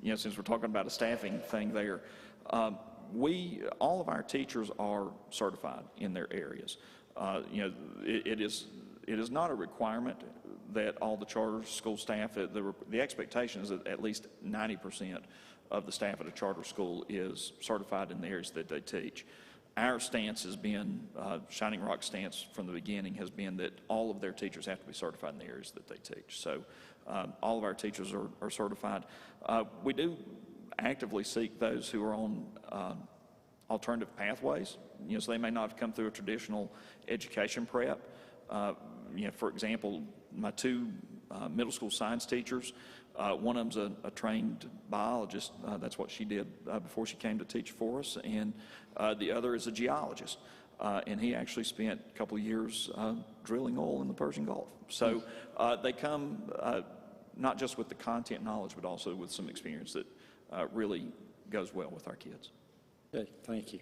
since we're talking about a staffing thing there, all of our teachers are certified in their areas. It is not a requirement that all the charter school staff, the expectation is that at least 90% of the staff at a charter school is certified in the areas that they teach. Our stance has been, Shining Rock's stance from the beginning has been that all of their teachers have to be certified in the areas that they teach. So all of our teachers are certified. We do actively seek those who are on alternative pathways. So they may not have come through a traditional education prep. For example, my two middle school science teachers, one of them's a trained biologist. That's what she did before she came to teach for us, and the other is a geologist. and he actually spent a couple of years drilling oil in the Persian Gulf. So they come not just with the content knowledge, but also with some experience that really goes well with our kids. Okay, thank you.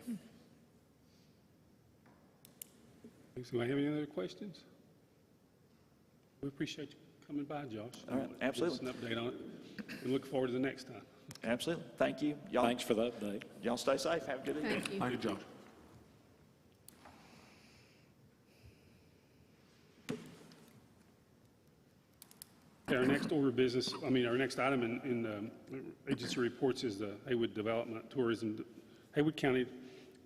Do I have any other questions? We appreciate you coming by, Josh. All right, absolutely. Give us an update on it, and look forward to the next time. Absolutely. Thank you. Y'all, Thanks for the update. y'all stay safe. Have a good evening. Thank you. Thank you, Josh. Okay, our next order of business, our next item in the agency reports is the Haywood County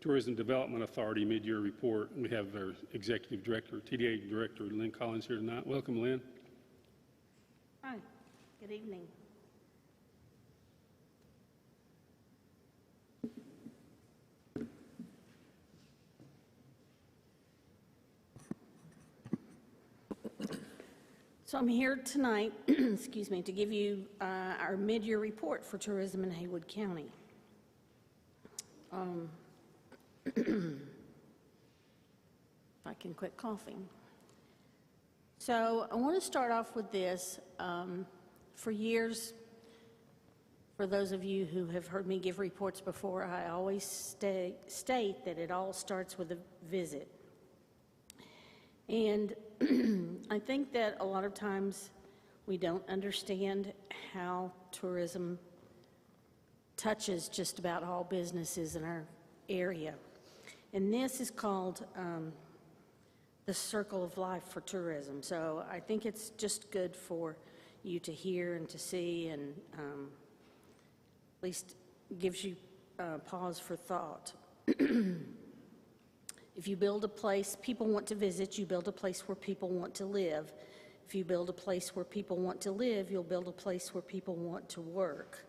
Tourism Development Authority mid-year report. We have their executive director, TDA director, Lynn Collins, here tonight. Welcome, Lynn. Hi, good evening. So I'm here tonight, excuse me, to give you our mid-year report for tourism in Haywood County. If I can quit coughing. So I want to start off with this. For years, for those of you who have heard me give reports before, I always state that it all starts with a visit. And I think that a lot of times we don't understand how tourism touches just about all businesses in our area. And this is called the circle of life for tourism. So I think it's just good for you to hear and to see, and at least gives you pause for thought. If you build a place people want to visit, you build a place where people want to live. If you build a place where people want to live, you'll build a place where people want to work.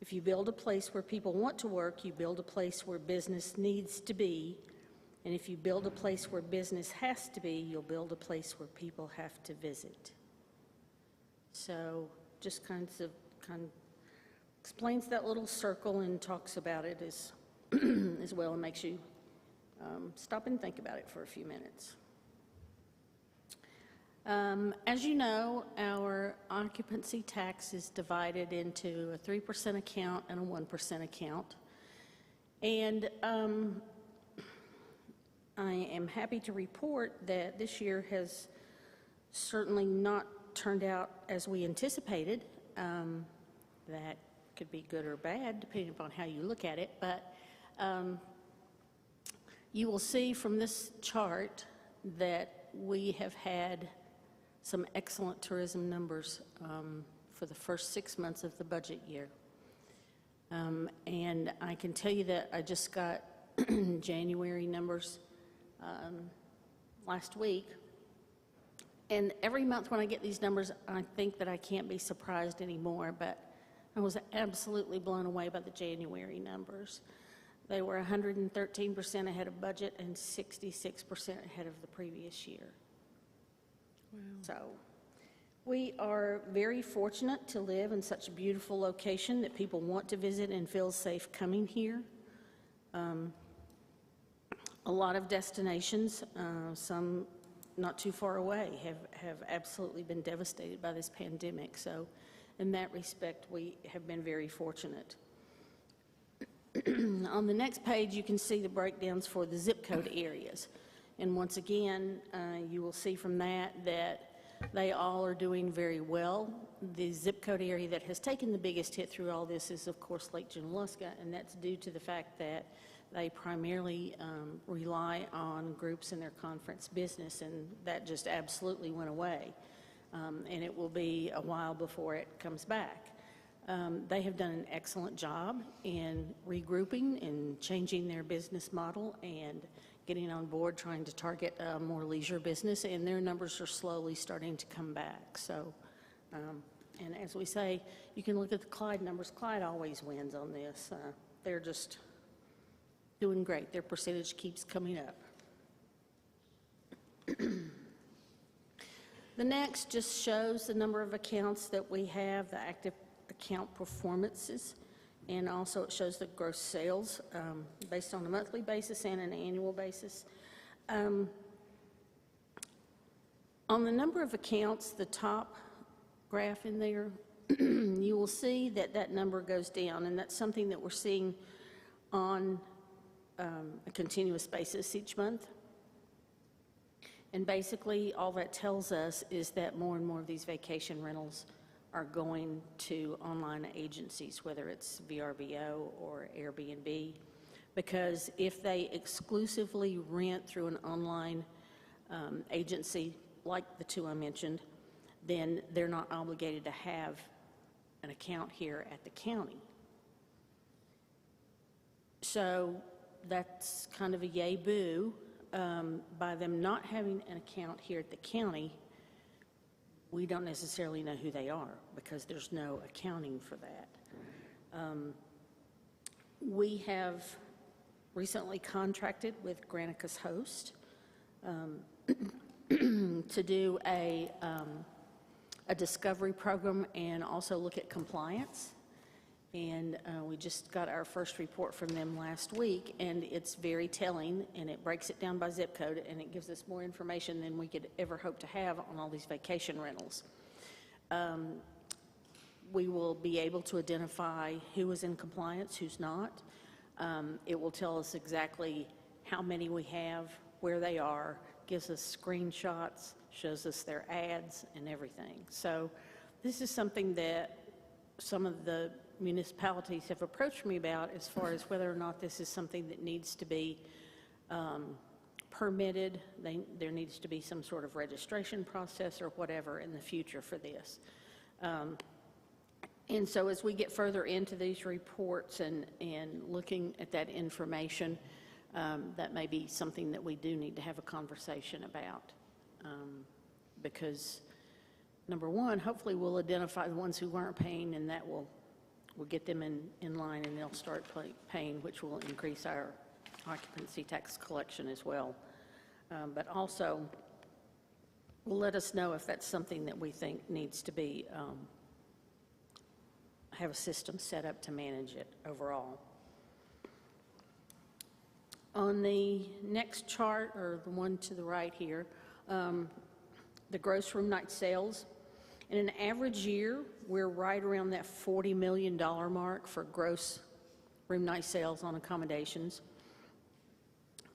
If you build a place where people want to work, you build a place where business needs to be. And if you build a place where business has to be, you'll build a place where people have to visit. So just kind of explains that little circle and talks about it as, as well, and makes you stop and think about it for a few minutes. As you know, our occupancy tax is divided into a 3% account and a 1% account. And I am happy to report that this year has certainly not turned out as we anticipated. That could be good or bad, depending upon how you look at it. But you will see from this chart that we have had some excellent tourism numbers for the first 6 months of the budget year. And I can tell you that I just got January numbers last week. And every month when I get these numbers, I think that I can't be surprised anymore, but I was absolutely blown away by the January numbers. They were 113% ahead of budget and 66% ahead of the previous year. Wow. So we are very fortunate to live in such a beautiful location that people want to visit and feel safe coming here. A lot of destinations, some not too far away, have absolutely been devastated by this pandemic. So in that respect, we have been very fortunate. On the next page, you can see the breakdowns for the zip code areas. And once again, you will see from that they all are doing very well. The zip code area that has taken the biggest hit through all this is, of course, Lake Junaluska, and that's due to the fact that they primarily rely on groups in their conference business, and that just absolutely went away. And it will be a while before it comes back. They have done an excellent job in regrouping and changing their business model and getting on board, trying to target more leisure business, and their numbers are slowly starting to come back. So, and as we say, you can look at the Clyde numbers. Clyde always wins on this. They're just doing great. Their percentage keeps coming up. The next just shows the number of accounts that we have, the active account performances, and also it shows the gross sales based on a monthly basis and an annual basis. On the number of accounts, the top graph in there, you will see that that number goes down, and that's something that we're seeing on a continuous basis each month. And basically, all that tells us is that more and more of these vacation rentals are going to online agencies, whether it's VRBO or Airbnb, because if they exclusively rent through an online agency, like the two I mentioned, then they're not obligated to have an account here at the county. So that's kind of a yay boo. By them not having an account here at the county, we don't necessarily know who they are because there's no accounting for that. We have recently contracted with Granicus Host to do a discovery program and also look at compliance. And we just got our first report from them last week, and it's very telling, and it breaks it down by zip code, and it gives us more information than we could ever hope to have on all these vacation rentals. We will be able to identify who is in compliance, who's not. It will tell us exactly how many we have, where they are, gives us screenshots, shows us their ads and everything. So this is something that some of the municipalities have approached me about as far as whether or not this is something that needs to be permitted. There needs to be some sort of registration process or whatever in the future for this. And so as we get further into these reports and looking at that information, that may be something that we do need to have a conversation about. Because number one, hopefully we'll identify the ones who aren't paying, and that will get them in line, and they'll start paying, which will increase our occupancy tax collection as well. But also will let us know if that's something that we think needs to be, have a system set up to manage it overall. On the next chart, or the one to the right here, the gross room night sales. In an average year, we're right around that $40 million mark for gross room night sales on accommodations.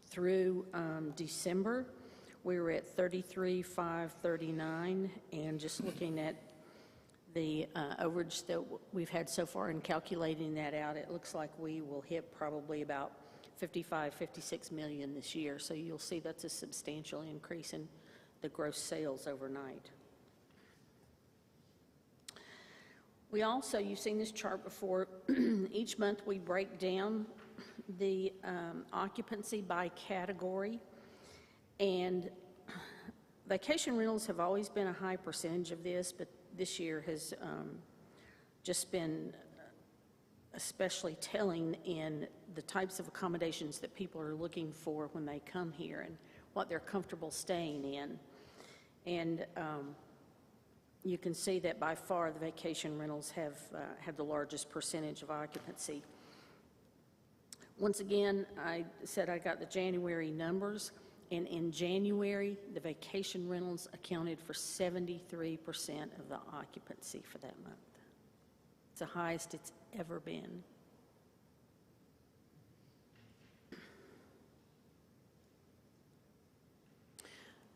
Through December, we were at 33,539, and just looking at the overage that we've had so far and calculating that out, it looks like we will hit probably about 56 million this year. So you'll see that's a substantial increase in the gross sales overnight. We also, you've seen this chart before, each month we break down the occupancy by category, and vacation rentals have always been a high percentage of this, but this year has just been especially telling in the types of accommodations that people are looking for when they come here and what they're comfortable staying in. And you can see that by far the vacation rentals have the largest percentage of occupancy. Once again, I said I got the January numbers, and in January, the vacation rentals accounted for 73% of the occupancy for that month. It's the highest it's ever been.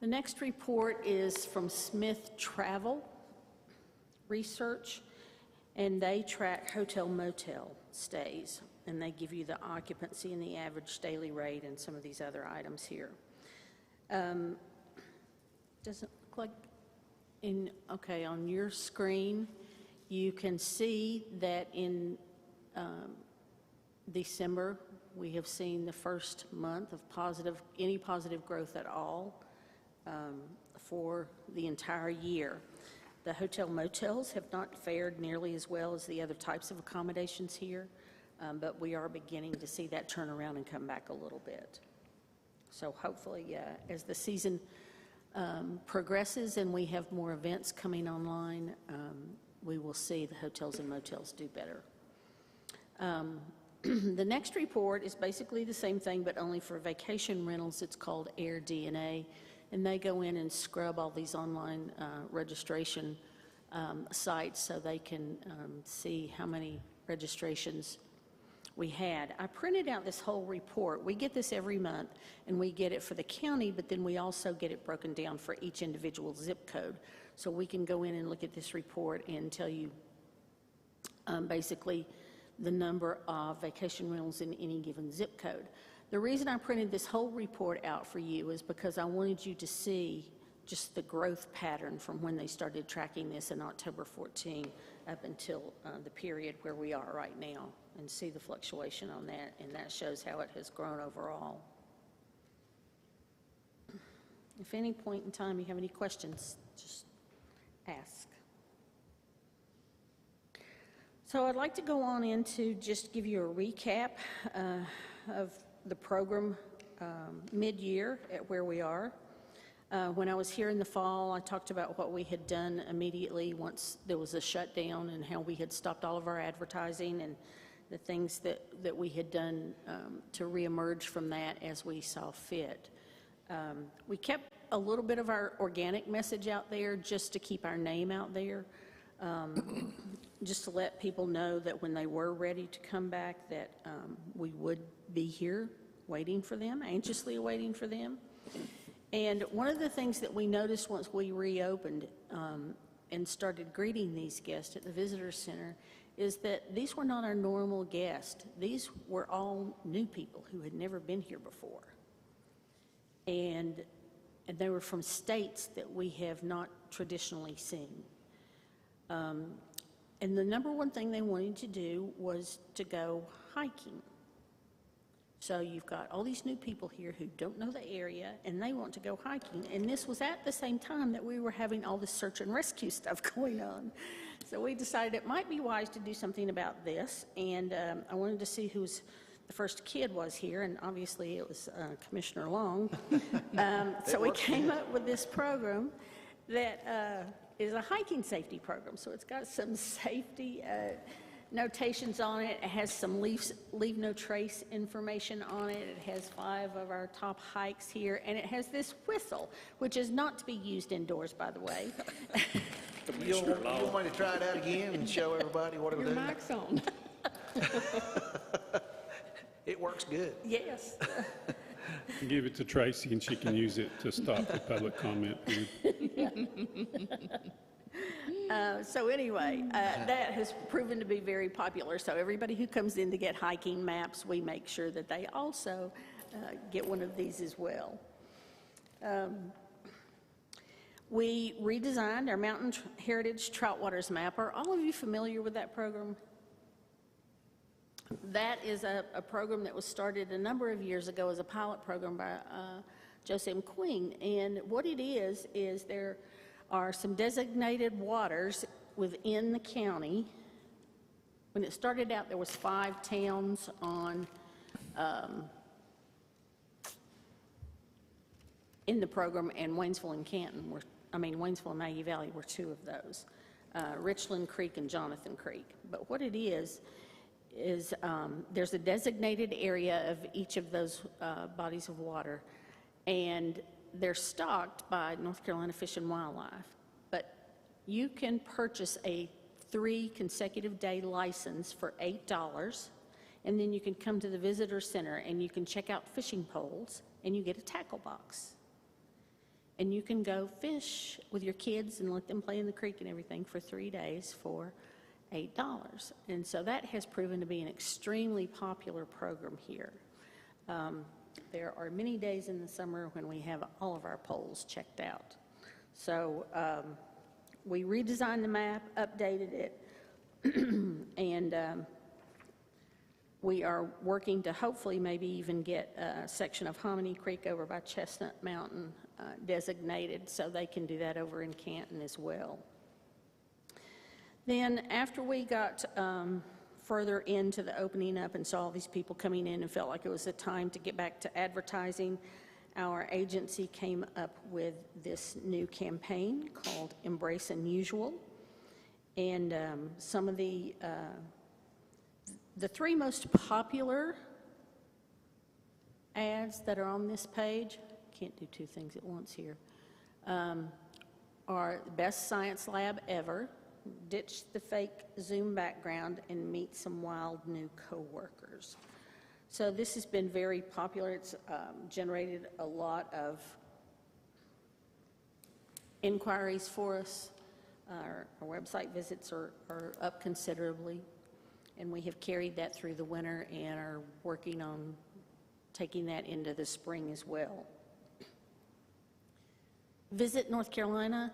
The next report is from Smith Travel Research, and they track hotel motel stays, and they give you the occupancy and the average daily rate and some of these other items here. Doesn't look like okay, on your screen, you can see that in December, we have seen the first month of any positive growth at all for the entire year. The hotel motels have not fared nearly as well as the other types of accommodations here, but we are beginning to see that turn around and come back a little bit. So hopefully, as the season progresses and we have more events coming online, we will see the hotels and motels do better. The next report is basically the same thing, but only for vacation rentals. It's called Air DNA, and they go in and scrub all these online registration sites so they can see how many registrations we had. I printed out this whole report. We get this every month, and we get it for the county, but then we also get it broken down for each individual zip code. So we can go in and look at this report and tell you basically the number of vacation rentals in any given zip code. The reason I printed this whole report out for you is because I wanted you to see just the growth pattern from when they started tracking this in October 14 up until the period where we are right now, and see the fluctuation on that, and that shows how it has grown overall. If any point in time you have any questions, just ask. So I'd like to go on into just give you a recap of the program mid-year at where we are. When I was here in the fall, I talked about what we had done immediately once there was a shutdown and how we had stopped all of our advertising and the things that we had done to reemerge from that as we saw fit. We kept a little bit of our organic message out there just to keep our name out there. Just to let people know that when they were ready to come back, that we would be here waiting for them, anxiously waiting for them. And one of the things that we noticed once we reopened and started greeting these guests at the Visitor Center is that these were not our normal guests. These were all new people who had never been here before. And they were from states that we have not traditionally seen. And the number one thing they wanted to do was to go hiking. So you've got all these new people here who don't know the area, and they want to go hiking. And this was at the same time that we were having all this search and rescue stuff going on. So we decided it might be wise to do something about this. And I wanted to see who the first kid was here, and obviously it was Commissioner Long. So we came up with this program that is a hiking safety program. So it's got some safety notations on it. It has some leave no trace information on it. It has 5 of our top hikes here, and it has this whistle, which is not to be used indoors, by the way. You don't want to try it out again and show everybody what it'll do? Your mic's on. It works good. Yes. Give it to Tracy, and she can use it to stop the public comment. So anyway, that has proven to be very popular. So everybody who comes in to get hiking maps, we make sure that they also get one of these as well. We redesigned our Mountain Heritage Trout Waters map. Are all of you familiar with that program? That is a program that was started a number of years ago as a pilot program by Joseph McQueen. And what it is there are some designated waters within the county. When it started out, there was 5 towns on in the program, and Waynesville and Canton Waynesville and Maggie Valley were 2 of those. Richland Creek and Jonathan Creek. But what it is there's a designated area of each of those bodies of water, and they're stocked by North Carolina Fish and Wildlife. But you can purchase a 3 consecutive day license for $8, and then you can come to the visitor center and you can check out fishing poles, and you get a tackle box. And you can go fish with your kids and let them play in the creek and everything for 3 days for $8. And so that has proven to be an extremely popular program here. There are many days in the summer when we have all of our poles checked out. So we redesigned the map, updated it, and we are working to hopefully maybe even get a section of Hominy Creek over by Chestnut Mountain designated, so they can do that over in Canton as well. Then after we got further into the opening up and saw all these people coming in and felt like it was a time to get back to advertising, our agency came up with this new campaign called Embrace Unusual. And some of the The three most popular ads that are on this page, can't do two things at once here, are Best Science Lab Ever, Ditch the Fake Zoom Background, and Meet Some Wild New Coworkers. So this has been very popular. It's generated a lot of inquiries for us. Our website visits are up considerably, and we have carried that through the winter and are working on taking that into the spring as well. Visit North Carolina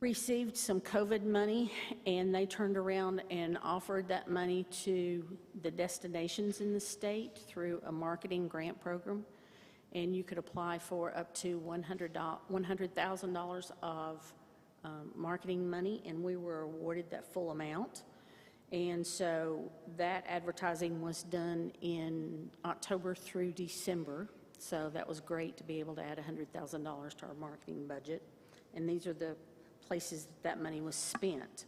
received some COVID money, and they turned around and offered that money to the destinations in the state through a marketing grant program. And you could apply for up to $100,000 of marketing money, and we were awarded that full amount. And so that advertising was done in October through December. So that was great to be able to add $100,000 to our marketing budget. And these are the places that money was spent.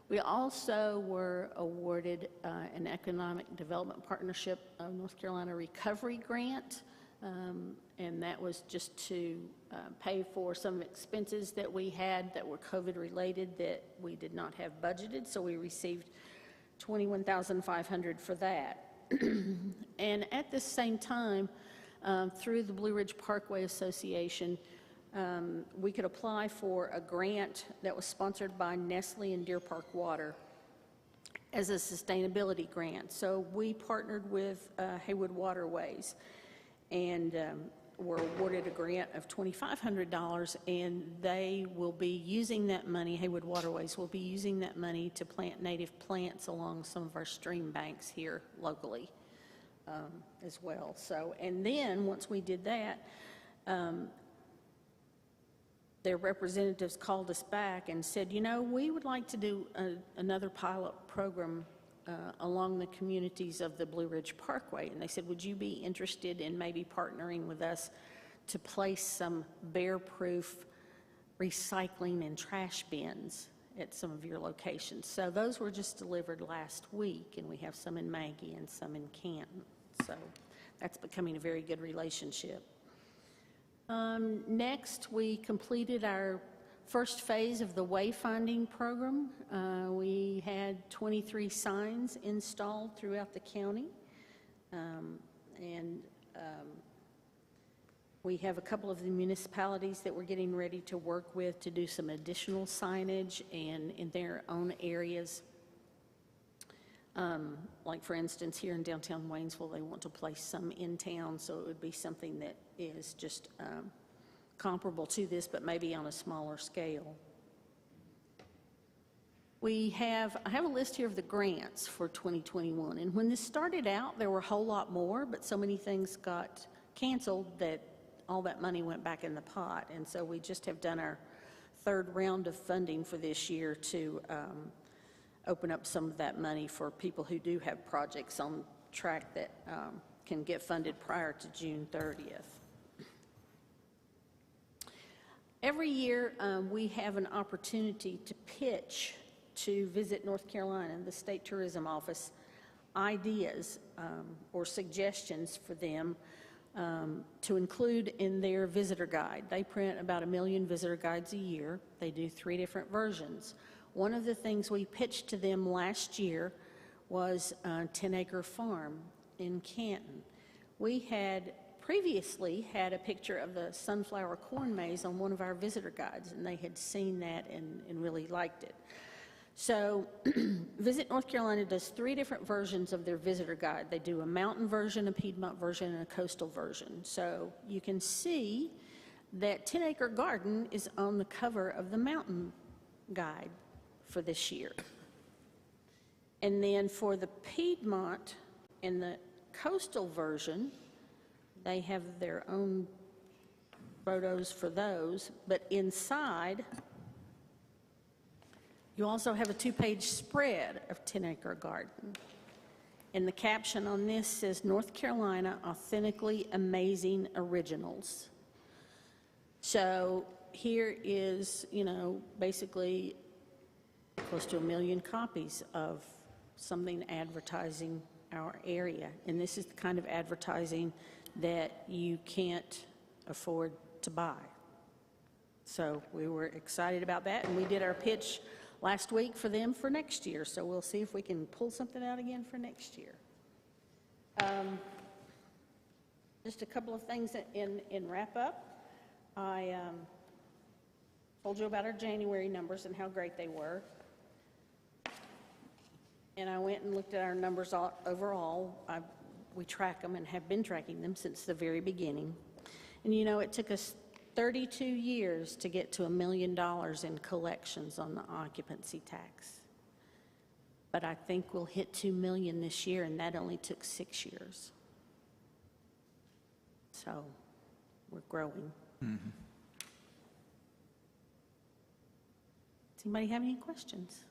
We also were awarded an Economic Development Partnership of North Carolina Recovery Grant, and that was just to pay for some expenses that we had that were COVID-related that we did not have budgeted, so we received $21,500 for that. And at the same time, through the Blue Ridge Parkway Association, we could apply for a grant that was sponsored by Nestle and Deer Park Water as a sustainability grant. So we partnered with Haywood Waterways and were awarded a grant of $2,500, and they will be using that money, Haywood Waterways will be using that money to plant native plants along some of our stream banks here locally as well. So, and then once we did that, their representatives called us back and said, you know, we would like to do another pilot program along the communities of the Blue Ridge Parkway. And they said, would you be interested in maybe partnering with us to place some bear-proof recycling and trash bins at some of your locations? So those were just delivered last week, and we have some in Maggie and some in Canton. So that's becoming a very good relationship. Next, we completed our first phase of the wayfinding program. We had 23 signs installed throughout the county, and we have a couple of the municipalities that we're getting ready to work with to do some additional signage and in their own areas. Like for instance, here in downtown Waynesville, they want to place some in town, so it would be something that is just comparable to this, but maybe on a smaller scale. I have a list here of the grants for 2021, and when this started out, there were a whole lot more, but so many things got canceled that all that money went back in the pot, and so we just have done our third round of funding for this year to open up some of that money for people who do have projects on track that can get funded prior to June 30th. Every year we have an opportunity to pitch to Visit North Carolina, the State Tourism Office, ideas or suggestions for them to include in their visitor guide. They print about 1 million visitor guides a year. They do 3 different versions. One of the things we pitched to them last year was a 10-acre farm in Canton. We had previously had a picture of the sunflower corn maze on one of our visitor guides, and they had seen that and really liked it. So Visit North Carolina does 3 different versions of their visitor guide. They do a mountain version, a Piedmont version, and a coastal version. So you can see that 10-acre garden is on the cover of the mountain guide for this year. And then for the Piedmont and the coastal version, they have their own photos for those, but inside you also have a 2-page spread of 10-acre garden. And the caption on this says, North Carolina Authentically Amazing Originals. So here is, you know, basically close to 1 million copies of something advertising our area. And this is the kind of advertising that you can't afford to buy. So we were excited about that, and we did our pitch last week for them for next year. So we'll see if we can pull something out again for next year. Just a couple of things in wrap up. I told you about our January numbers and how great they were. And I went and looked at our numbers overall. We track them and have been tracking them since the very beginning. And you know, it took us 32 years to get to $1 million in collections on the occupancy tax. But I think we'll hit 2 million this year, and that only took 6 years. So we're growing. Mm-hmm. Does anybody have any questions?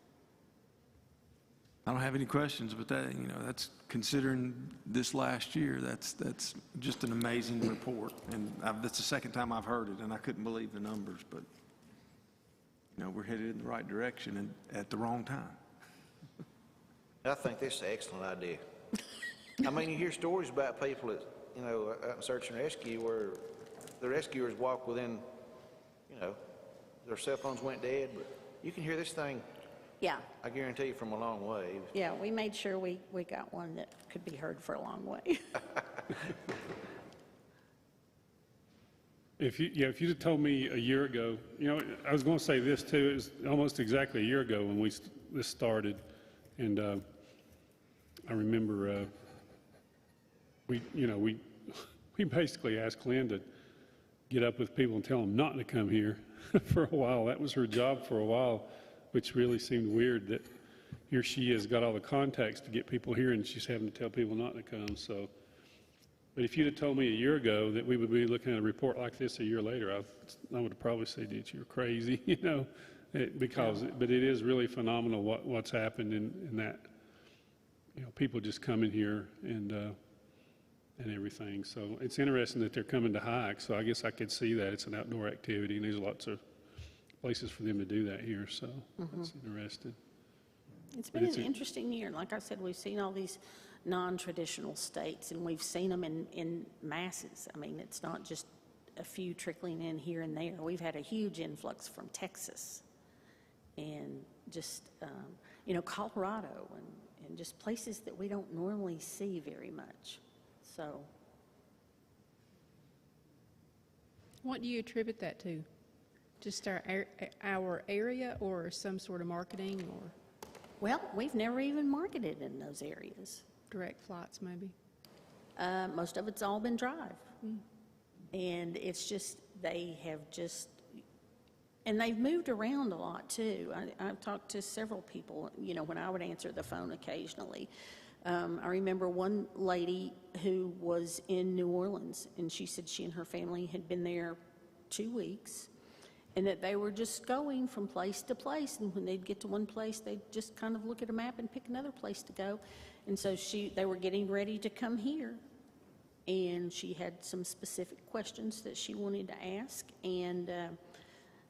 I don't have any questions, but that, you know, that's considering this last year, that's just an amazing report. And that's the second time I've heard it, and I couldn't believe the numbers, but, you know, we're headed in the right direction and at the wrong time. I think this is an excellent idea. I mean, you hear stories about people that, you know, out in search and rescue where the rescuers walk within, you know, their cell phones went dead, but you can hear this thing, Yeah. I guarantee you, from a long way. Yeah, we made sure we got one that could be heard for a long way. If you'd have told me a year ago, you know, I was going to say this too. It was almost exactly a year ago when this started, and I remember we basically asked Lynn to get up with people and tell them not to come here for a while. That was her job for a while, which really seemed weird that here she has got all the contacts to get people here, and she's having to tell people not to come. So, but if you'd have told me a year ago that we would be looking at a report like this a year later, I would have probably said that you're crazy, you know, but it is really phenomenal what's happened in that, you know, people just coming here and everything. So it's interesting that they're coming to hike. So I guess I could see that it's an outdoor activity, and there's lots of places for them to do that here. So that's interesting. It's been an interesting year. Like I said, we've seen all these non-traditional states, and we've seen them in masses. I mean, it's not just a few trickling in here and there. We've had a huge influx from Texas and just, you know, Colorado and just places that we don't normally see very much. So. What do you attribute that to? Just our area, or some sort of marketing, or? Well, we've never even marketed in those areas. Direct flights, maybe? Most of it's all been drive. And it's just, they have just, and they've moved around a lot too. I've talked to several people, you know, when I would answer the phone occasionally. I remember one lady who was in New Orleans, and she said she and her family had been there 2 weeks, and that they were just going from place to place, and when they'd get to one place, they'd just kind of look at a map and pick another place to go. And so they were getting ready to come here, and she had some specific questions that she wanted to ask, and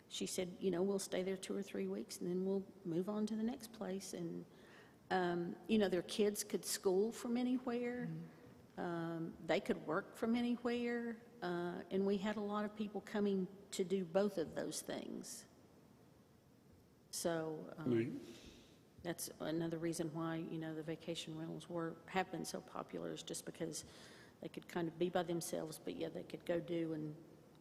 she said, you know, we'll stay there 2 or 3 weeks, and then we'll move on to the next place. And you know, their kids could school from anywhere. They could work from anywhere. And we had a lot of people coming to do both of those things. So that's another reason why, you know, the vacation rentals have been so popular, is just because they could kind of be by themselves, but yeah, they could go do and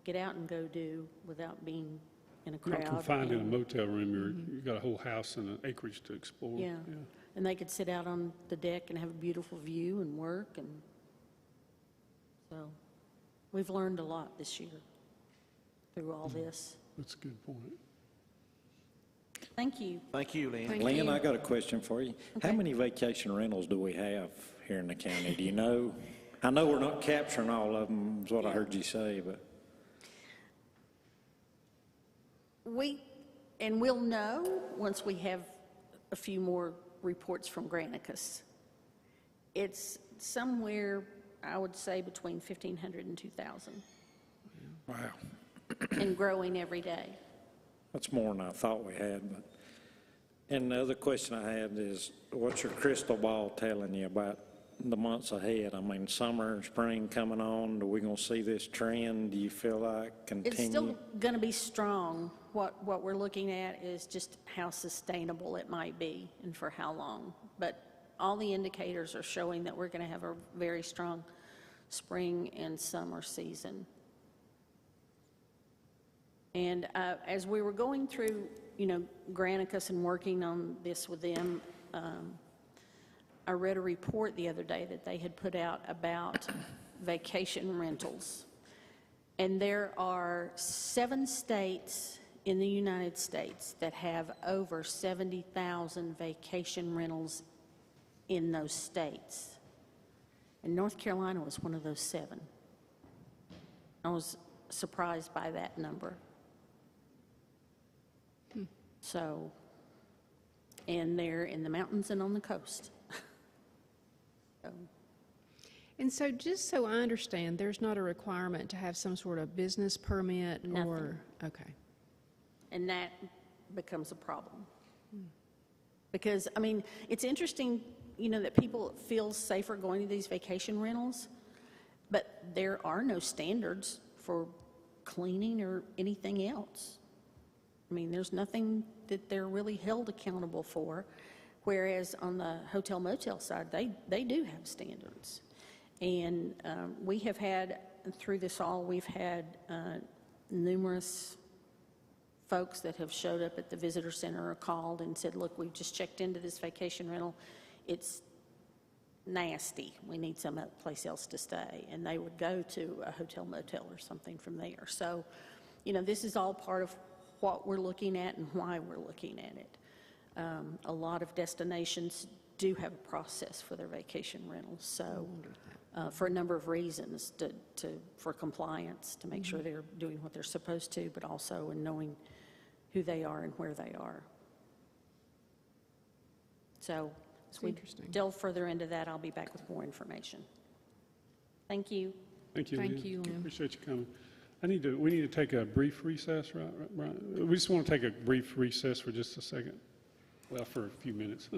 get out and go do without being in a crowd. Not confined in a motel room. You've got a whole house and an acreage to explore. Yeah. And they could sit out on the deck and have a beautiful view and work. And so we've learned a lot this year through all this. That's a good point. Thank you. Thank you, Lynn. Thank Lynn, you. I got a question for you. Okay. How many vacation rentals do we have here in the county? Do you know? I know we're not capturing all of them, is what I heard you say, but. We'll know once we have a few more reports from Granicus. It's somewhere, I would say, between 1,500 and 2,000. Wow. And growing every day. That's more than I thought we had, but. And the other question I had is, what's your crystal ball telling you about the months ahead? I mean, summer and spring coming on, are we going to see this trend, do you feel like, continue? It's still going to be strong. What we're looking at is just how sustainable it might be and for how long. But all the indicators are showing that we're going to have a very strong spring and summer season. And as we were going through, Granicus and working on this with them, I read a report the other day that they had put out about vacation rentals. And there are 7 states in the United States that have over 70,000 vacation rentals in those states. And North Carolina was one of those 7. I was surprised by that number. So, and they're in the mountains and on the coast. And so just so I understand, there's not a requirement to have some sort of business permit Nothing. or, okay. And that becomes a problem. Because, I mean, it's interesting, that people feel safer going to these vacation rentals, but there are no standards for cleaning or anything else. I mean, there's nothing that they're really held accountable for, whereas on the hotel motel side, they do have standards. And we have had, through this all, we've had numerous folks that have showed up at the visitor center or called and said, look, we've just checked into this vacation rental. It's nasty. We need some place else to stay. And they would go to a hotel motel or something from there. So, this is all part of what we're looking at and why we're looking at it. A lot of destinations do have a process for their vacation rentals, so for a number of reasons, for compliance, to make sure they're doing what they're supposed to, but also in knowing who they are and where they are. So as we delve further into that, I'll be back with more information. Thank you. Thank you, Thank Lynn. you, Lynn. Appreciate you coming. We need to take a brief recess, right, Brian? We just want to take a brief recess for just a second. Well, for a few minutes.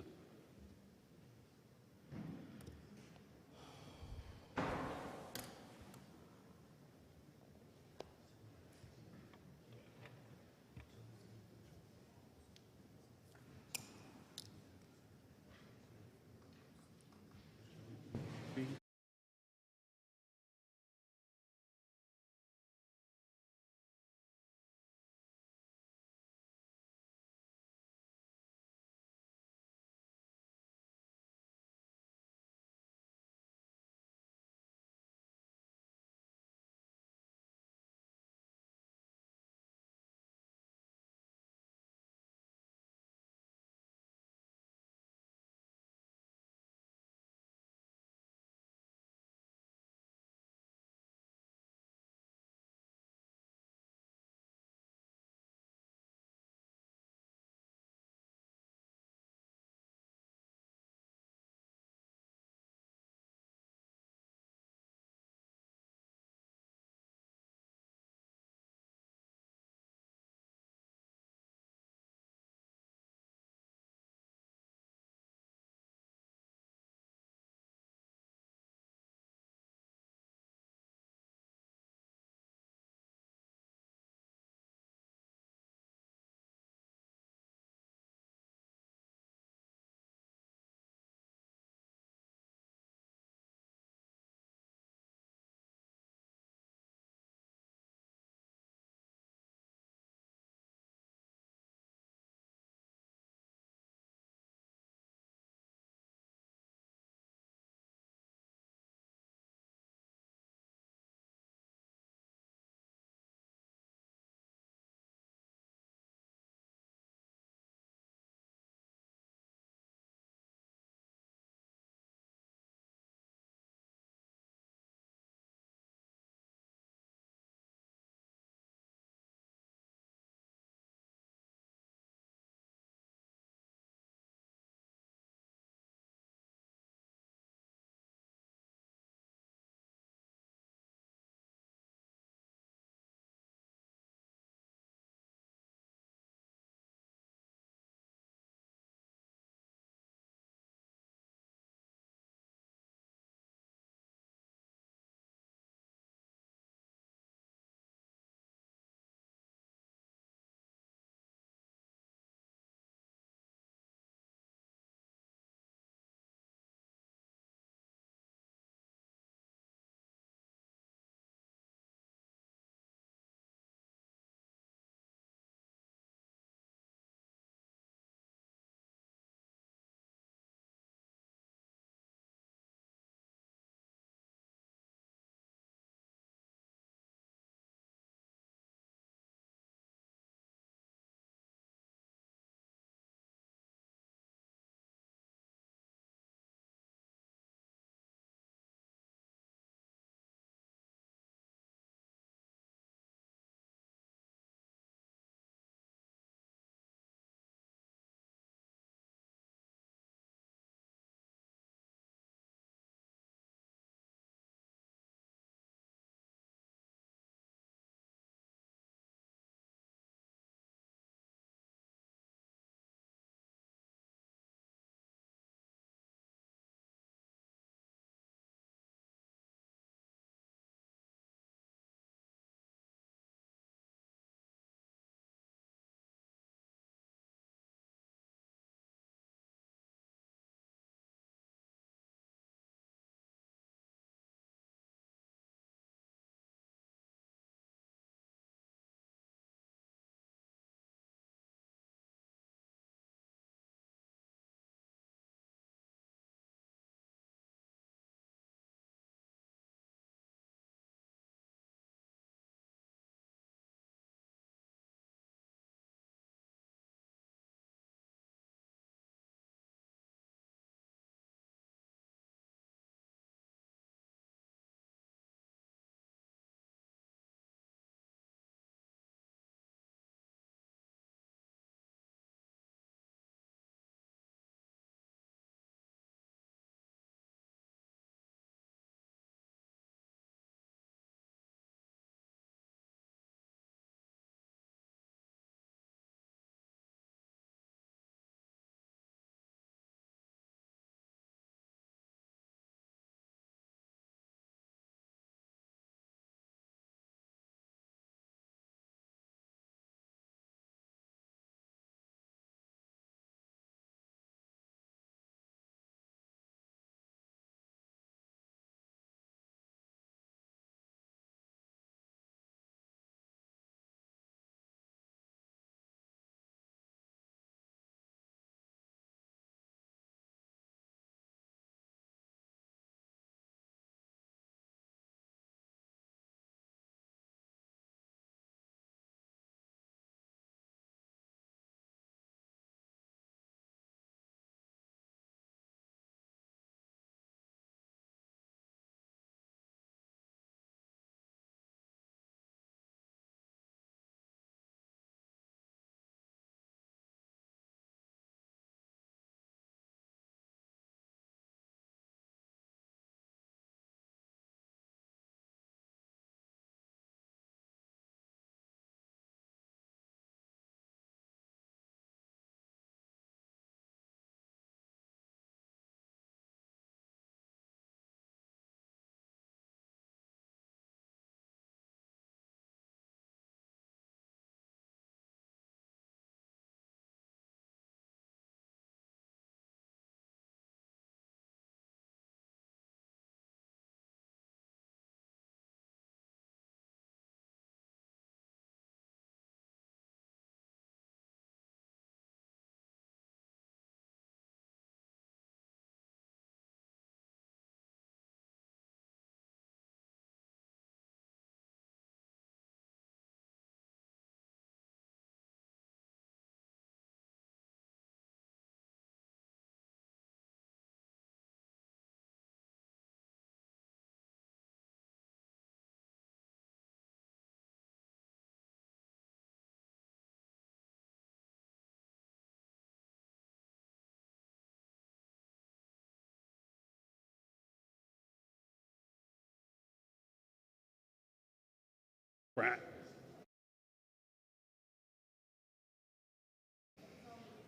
Right.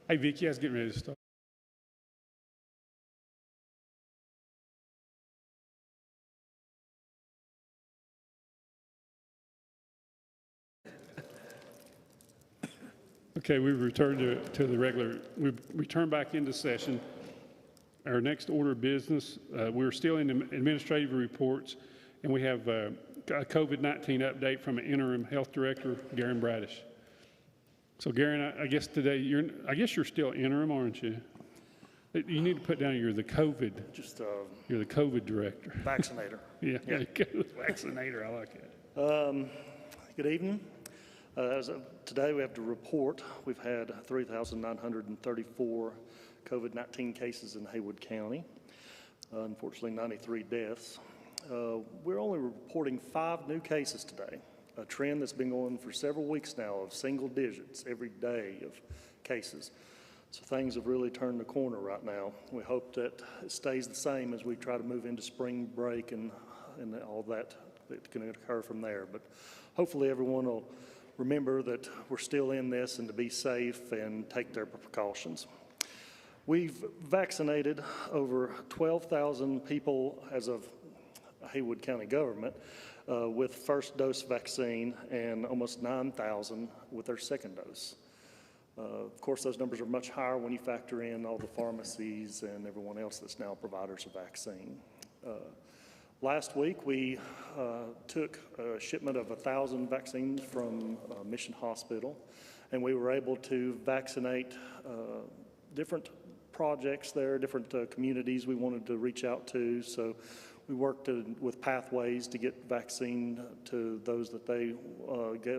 Hey, Vicki, I was getting ready to start. Okay, we've returned to the regular, we've returned back into session. Our next order of business, we're still in administrative reports, and we have a COVID-19 update from an interim health director, Garen Bradish. So Garen, I guess today, you're still interim, aren't you? You need to put down you're the COVID director. Vaccinator. Yeah, Yeah. Vaccinator, I like it. Good evening. As of today, we have to report we've had 3,934 COVID-19 cases in Haywood County. Unfortunately, 93 deaths. We're only reporting 5 new cases today, a trend that's been going for several weeks now of single digits every day of cases. So things have really turned the corner right now. We hope that it stays the same as we try to move into spring break and all that can occur from there. But hopefully everyone will remember that we're still in this and to be safe and take their precautions. We've vaccinated over 12,000 people as of Haywood County government with first dose vaccine and almost 9,000 with their second dose. Of course, those numbers are much higher when you factor in all the pharmacies and everyone else that's now providers of vaccine. Last week, we took a shipment of 1,000 vaccines from Mission Hospital, and we were able to vaccinate different projects there, different communities we wanted to reach out to. So we worked with Pathways to get vaccine to those that they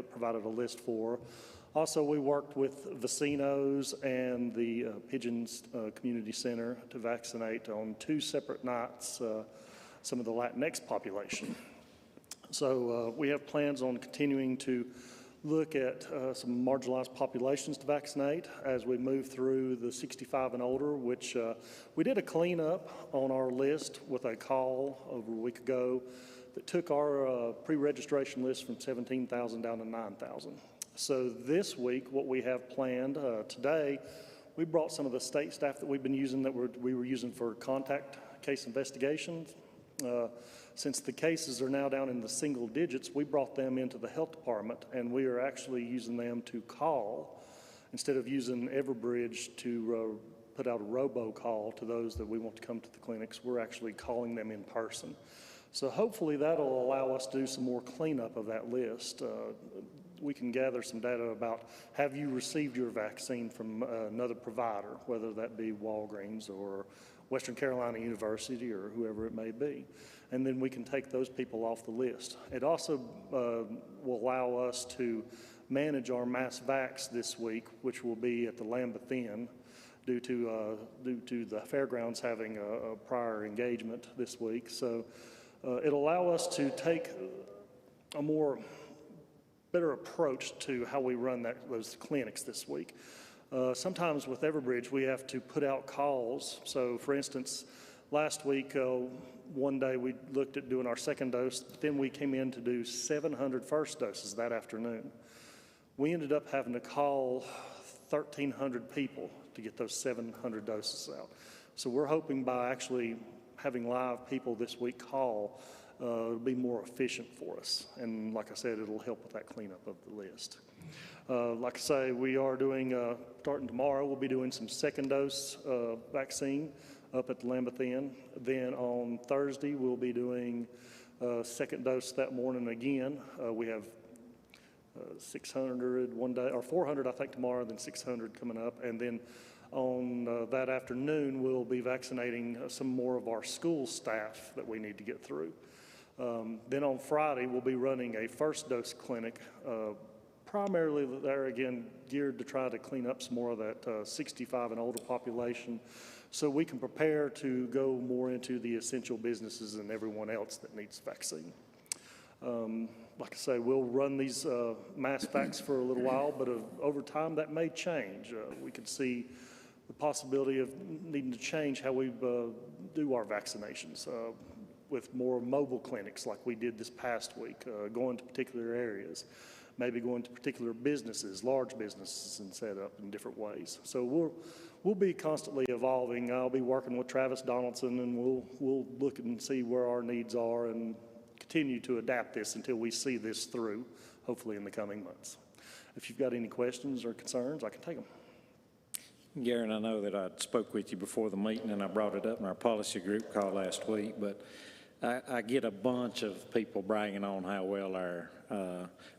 provided a list for. Also, we worked with Vecinos and the Pigeons Community Center to vaccinate on 2 separate nights some of the Latinx population. So we have plans on continuing to look at some marginalized populations to vaccinate as we move through the 65 and older, which we did a cleanup on our list with a call over a week ago that took our pre-registration list from 17,000 down to 9,000. So this week, what we have planned today, we brought some of the state staff that we've been using that we were using for contact case investigations. Since the cases are now down in the single digits, we brought them into the health department, and we are actually using them to call instead of using Everbridge to put out a robocall to those that we want to come to the clinics. We're actually calling them in person. So hopefully that'll allow us to do some more cleanup of that list. We can gather some data about, have you received your vaccine from another provider, whether that be Walgreens or Western Carolina University or whoever it may be. And then we can take those people off the list. It also will allow us to manage our mass vax this week, which will be at the Lambeth Inn due to the fairgrounds having a prior engagement this week. So it'll allow us to take a better approach to how we run those clinics this week. Sometimes with Everbridge, we have to put out calls. So for instance, last week, one day we looked at doing our second dose, but then we came in to do 700 first doses that afternoon. We ended up having to call 1,300 people to get those 700 doses out. So we're hoping by actually having live people this week call, it'll be more efficient for us. And like I said, it'll help with that cleanup of the list. Like I say, we are doing, starting tomorrow, we'll be doing some second dose vaccine up at the Lambeth Inn. Then on Thursday, we'll be doing second dose that morning again. We have 600 one day, or 400 I think tomorrow, then 600 coming up. And then on that afternoon, we'll be vaccinating some more of our school staff that we need to get through. Then on Friday, we'll be running a first dose clinic, primarily there again geared to try to clean up some more of that 65 and older population so we can prepare to go more into the essential businesses and everyone else that needs vaccine. Like I say, we'll run these mass vax for a little while, but over time that may change. We could see the possibility of needing to change how we do our vaccinations. with more mobile clinics like we did this past week, going to particular areas, maybe going to particular businesses, large businesses, and set up in different ways. So we'll be constantly evolving. I'll be working with Travis Donaldson, and we'll look and see where our needs are and continue to adapt this until we see this through, hopefully in the coming months. If you've got any questions or concerns, I can take them. Garen, I know that I spoke with you before the meeting, and I brought it up in our policy group call last week, but I get a bunch of people bragging on how well our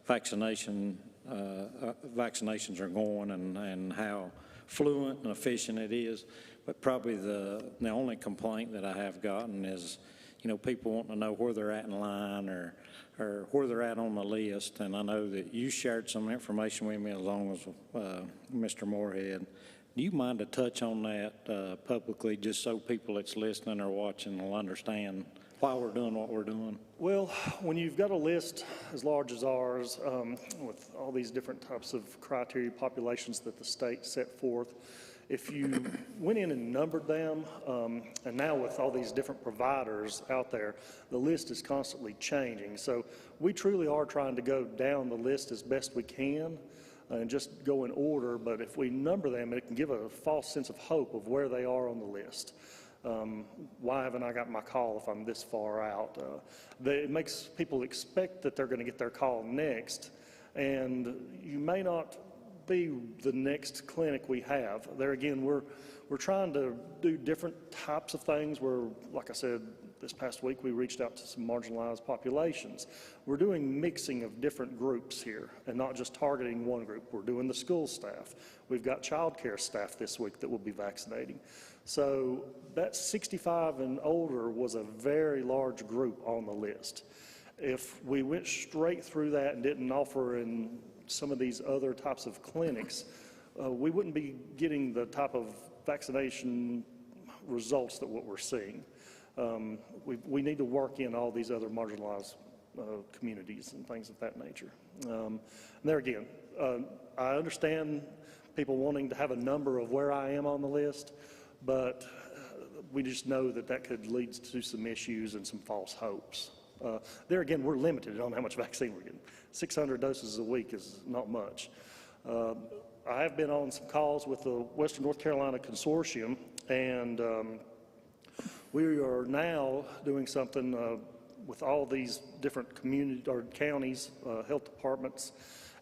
vaccinations are going and how fluent and efficient it is. But probably the only complaint that I have gotten is, people wanting to know where they're at in line or where they're at on the list. And I know that you shared some information with me along with Mr. Moorhead. Do you mind to touch on that publicly, just so people that's listening or watching will understand why we're doing what we're doing? Well, when you've got a list as large as ours, with all these different types of criteria populations that the state set forth, if you went in and numbered them, and now with all these different providers out there, the list is constantly changing. So we truly are trying to go down the list as best we can and just go in order, but if we number them, it can give a false sense of hope of where they are on the list. Why haven't I got my call if I'm this far out? It makes people expect that they're going to get their call next, and you may not be the next clinic we have. There again, we're trying to do different types of things. Like I said, this past week we reached out to some marginalized populations. We're doing mixing of different groups here and not just targeting one group. We're doing the school staff. We've got child care staff this week that will be vaccinating. So that 65 and older was a very large group on the list. If we went straight through that and didn't offer in some of these other types of clinics, we wouldn't be getting the type of vaccination results that what we're seeing. We need to work in all these other marginalized communities and things of that nature. And there again, I understand people wanting to have a number of where I am on the list, but we just know that that could lead to some issues and some false hopes. There again, we're limited on how much vaccine we're getting. 600 doses a week is not much. I have been on some calls with the Western North Carolina Consortium, and we are now doing something with all these different community or counties, health departments,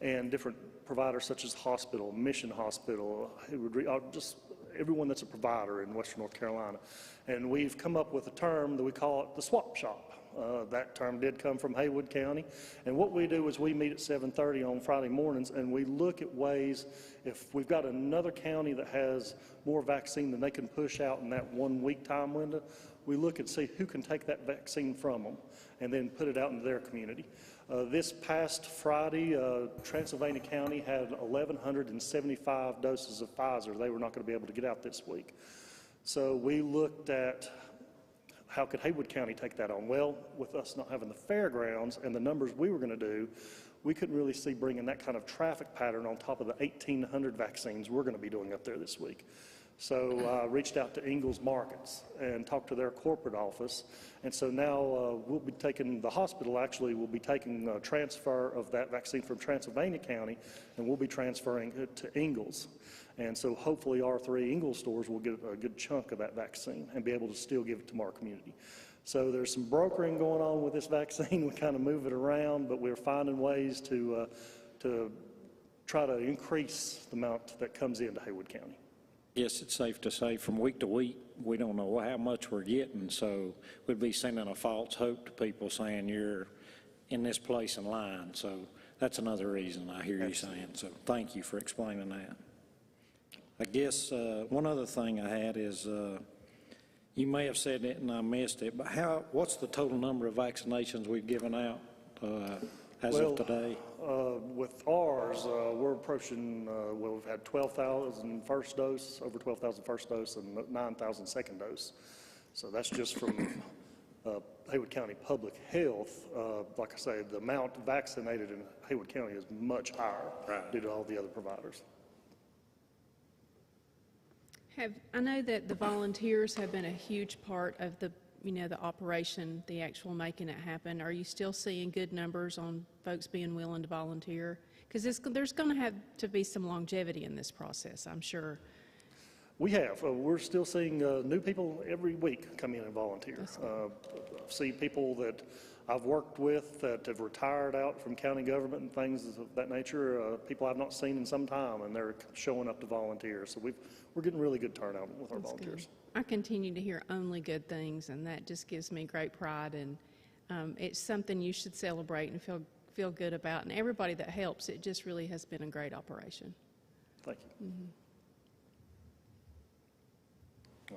and different providers such as hospital, Mission Hospital, just everyone that's a provider in Western North Carolina. And we've come up with a term that we call it the swap shop. That term did come from Haywood County. And what we do is we meet at 7:30 on Friday mornings, and we look at ways, if we've got another county that has more vaccine than they can push out in that 1 week time window, we look and see who can take that vaccine from them and then put it out into their community. This past Friday, Transylvania County had 1,175 doses of Pfizer. They were not going to be able to get out this week. So we looked at how could Haywood County take that on? Well, with us not having the fairgrounds and the numbers we were going to do, we couldn't really see bringing that kind of traffic pattern on top of the 1,800 vaccines we're going to be doing up there this week. So I reached out to Ingalls Markets and talked to their corporate office. And so now we'll be taking, the hospital actually will be taking a transfer of that vaccine from Transylvania County, and we'll be transferring it to Ingalls. And so hopefully our 3 Ingalls stores will get a good chunk of that vaccine and be able to still give it to our community. So there's some brokering going on with this vaccine. We kind of move it around, but we're finding ways to try to increase the amount that comes into Haywood County. Yes, it's safe to say from week to week, we don't know how much we're getting, so we'd be sending a false hope to people saying you're in this place in line. So that's another reason I hear you saying. So thank you for explaining that. I guess one other thing I had is you may have said it and I missed it, but what's the total number of vaccinations we've given out as of today? With ours, we're approaching, we've had 12,000 first dose, over 12,000 first dose, and 9,000 second dose. So that's just from Haywood County Public Health. Like I say, the amount vaccinated in Haywood County is much higher due to all the other providers. I know that the volunteers have been a huge part of the the operation, the actual making it happen, are you still seeing good numbers on folks being willing to volunteer? Because there's going to have to be some longevity in this process, I'm sure. We have. We're still seeing new people every week come in and volunteer. See people that I've worked with that have retired out from county government and things of that nature, people I've not seen in some time, and they're showing up to volunteer. So we're getting really good turnout with our volunteers. Good. I continue to hear only good things, and that just gives me great pride, and it's something you should celebrate and feel good about. And everybody that helps, it just really has been a great operation. Thank you. Mm-hmm.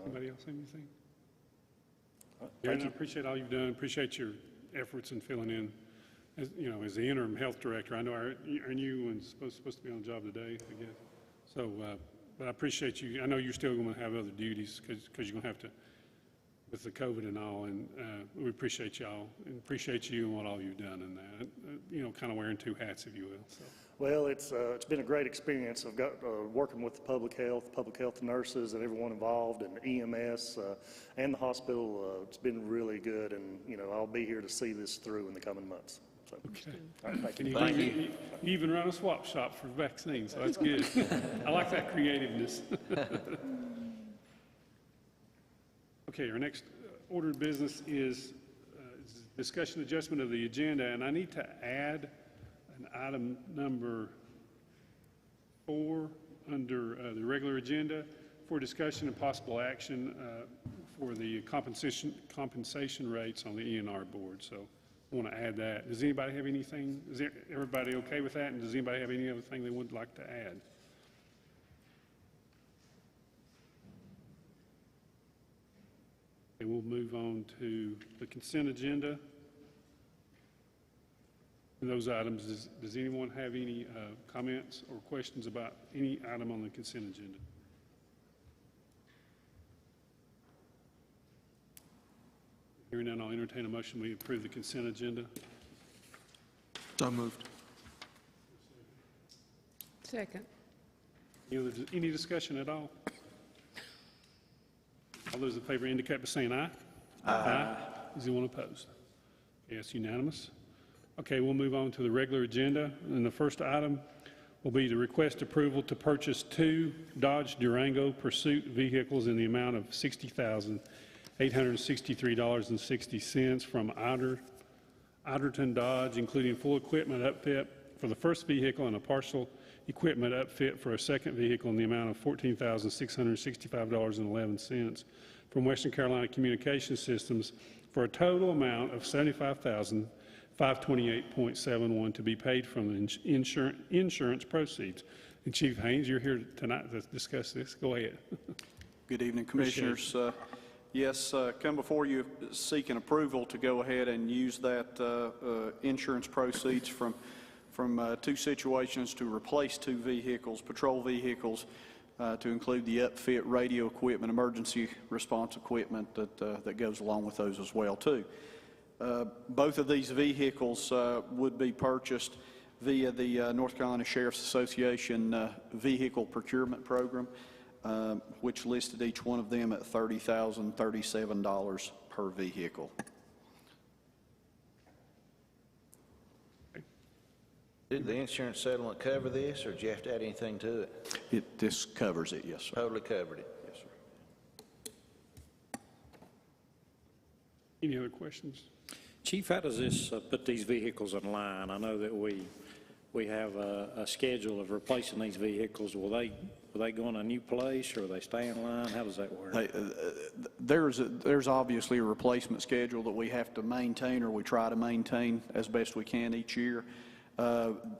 Anybody else have anything? Thank I you. appreciate all you've done. Appreciate your efforts in filling in. As as the interim health director, I know you and supposed to be on the job today, I guess. So, but I appreciate you. I know you're still going to have other duties because you're going to have to with the COVID and all. And we appreciate y'all and appreciate you and what all you've done in that. Kind of wearing two hats, if you will. So. Well, it's been a great experience. I've got working with the public health nurses and everyone involved, and EMS and the hospital. It's been really good, and I'll be here to see this through in the coming months. So, Okay. all right, thank you. You even run a swap shop for vaccines, so that's good. I like that creativeness. Okay, our next order of business is discussion adjustment of the agenda, and I need to add an item number 4 under the regular agenda for discussion and possible action for the compensation rates on the E&R board. So I want to add that. Does anybody have anything? Is everybody okay with that? And does anybody have any other thing they would like to add? Okay, we'll move on to the consent agenda. Those items, does anyone have any comments or questions about any item on the consent agenda? Hearing none, I'll entertain a motion we approve the consent agenda. So moved. Second. Any discussion at all? All those in favor indicate by saying aye. Aye. Is anyone opposed? Yes, unanimous. Okay, we'll move on to the regular agenda. And the first item will be to request approval to purchase 2 Dodge Durango Pursuit vehicles in the amount of $60,863.60 from Otterton Dodge, including full equipment upfit for the first vehicle and a partial equipment upfit for a second vehicle in the amount of $14,665.11 from Western Carolina Communications Systems for a total amount of $75,528.71 to be paid from the insurance proceeds. And Chief Haynes, you're here tonight to discuss this. Go ahead. Good evening, Commissioners. Yes, come before you seeking approval to go ahead and use that insurance proceeds from 2 situations to replace 2 vehicles, patrol vehicles, to include the upfit radio equipment, emergency response equipment that goes along with those as well, too. Both of these vehicles would be purchased via the North Carolina Sheriff's Association vehicle procurement program, which listed each one of them at $30,037 per vehicle. Did the insurance settlement cover this, or did you have to add anything to it? This covers it, yes, sir. Totally covered it. Yes, sir. Any other questions? Chief, how does this put these vehicles in line? I know that we have a schedule of replacing these vehicles. Will they go in a new place, or will they stay in line? How does that work? There's obviously a replacement schedule that we have to maintain, or we try to maintain as best we can each year.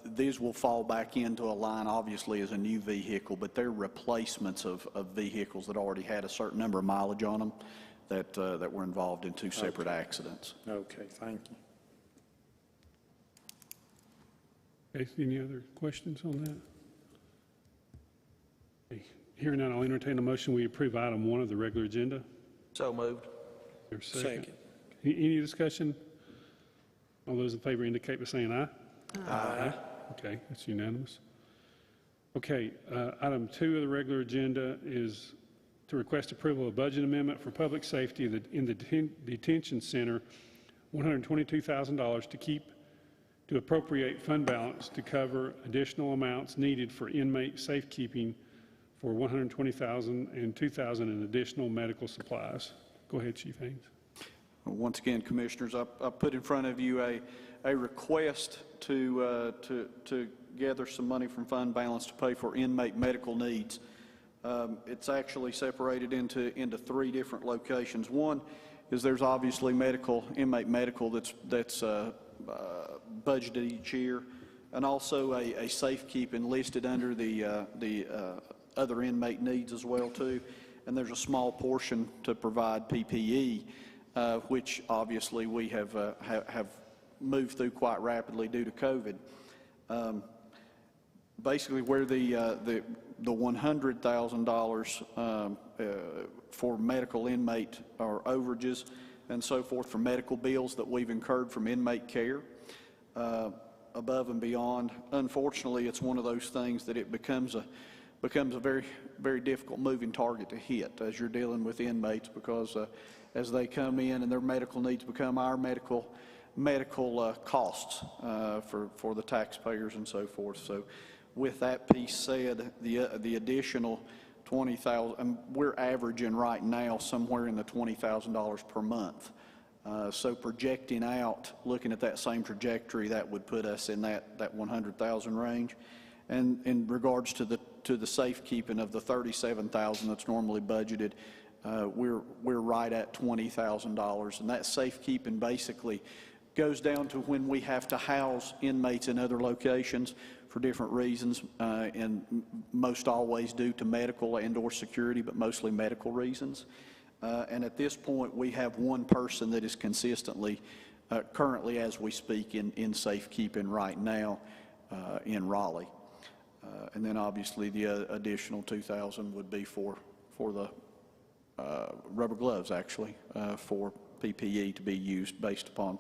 These will fall back into a line, obviously, as a new vehicle, but they're replacements of vehicles that already had a certain number of mileage on them that were involved in 2 separate accidents. Okay, thank you. Okay, any other questions on that? Okay, hearing none, I'll entertain a motion we approve item 1 of the regular agenda. So moved. There's a second. Any discussion? All those in favor indicate by saying aye. Aye. Okay, that's unanimous. Okay, item 2 of the regular agenda is to request approval of budget amendment for public safety in the detention center, $122,000 to appropriate fund balance to cover additional amounts needed for inmate safekeeping for $120,000 and $2,000 in additional medical supplies. Go ahead, Chief Haynes. Once again, Commissioners, I put in front of you a request to gather some money from fund balance to pay for inmate medical needs. It's actually separated into 3 different locations. One is there's obviously inmate medical that's budgeted each year, and also a safekeeping listed under the other inmate needs as well too. And there's a small portion to provide PPE, which obviously we have moved through quite rapidly due to COVID. Basically, where the $100,000 for medical inmate or overages and so forth for medical bills that we've incurred from inmate care, above and beyond. Unfortunately, it's one of those things that it becomes a very, very difficult moving target to hit as you're dealing with inmates, because as they come in and their medical needs become our medical costs for the taxpayers and so forth. So with that piece said, the additional $20,000, we're averaging right now somewhere in the $20,000 per month. So projecting out, looking at that same trajectory, that would put us in that 100,000 range. And in regards to the safekeeping of the $37,000 that's normally budgeted, we're right at $20,000, and that safekeeping basically goes down to when we have to house inmates in other locations for different reasons, and most always due to medical and/or security, but mostly medical reasons. And at this point, we have one person that is consistently, currently as we speak, in safekeeping right now in Raleigh. And then obviously the additional $2,000 would be for the rubber gloves, actually, for PPE to be used based upon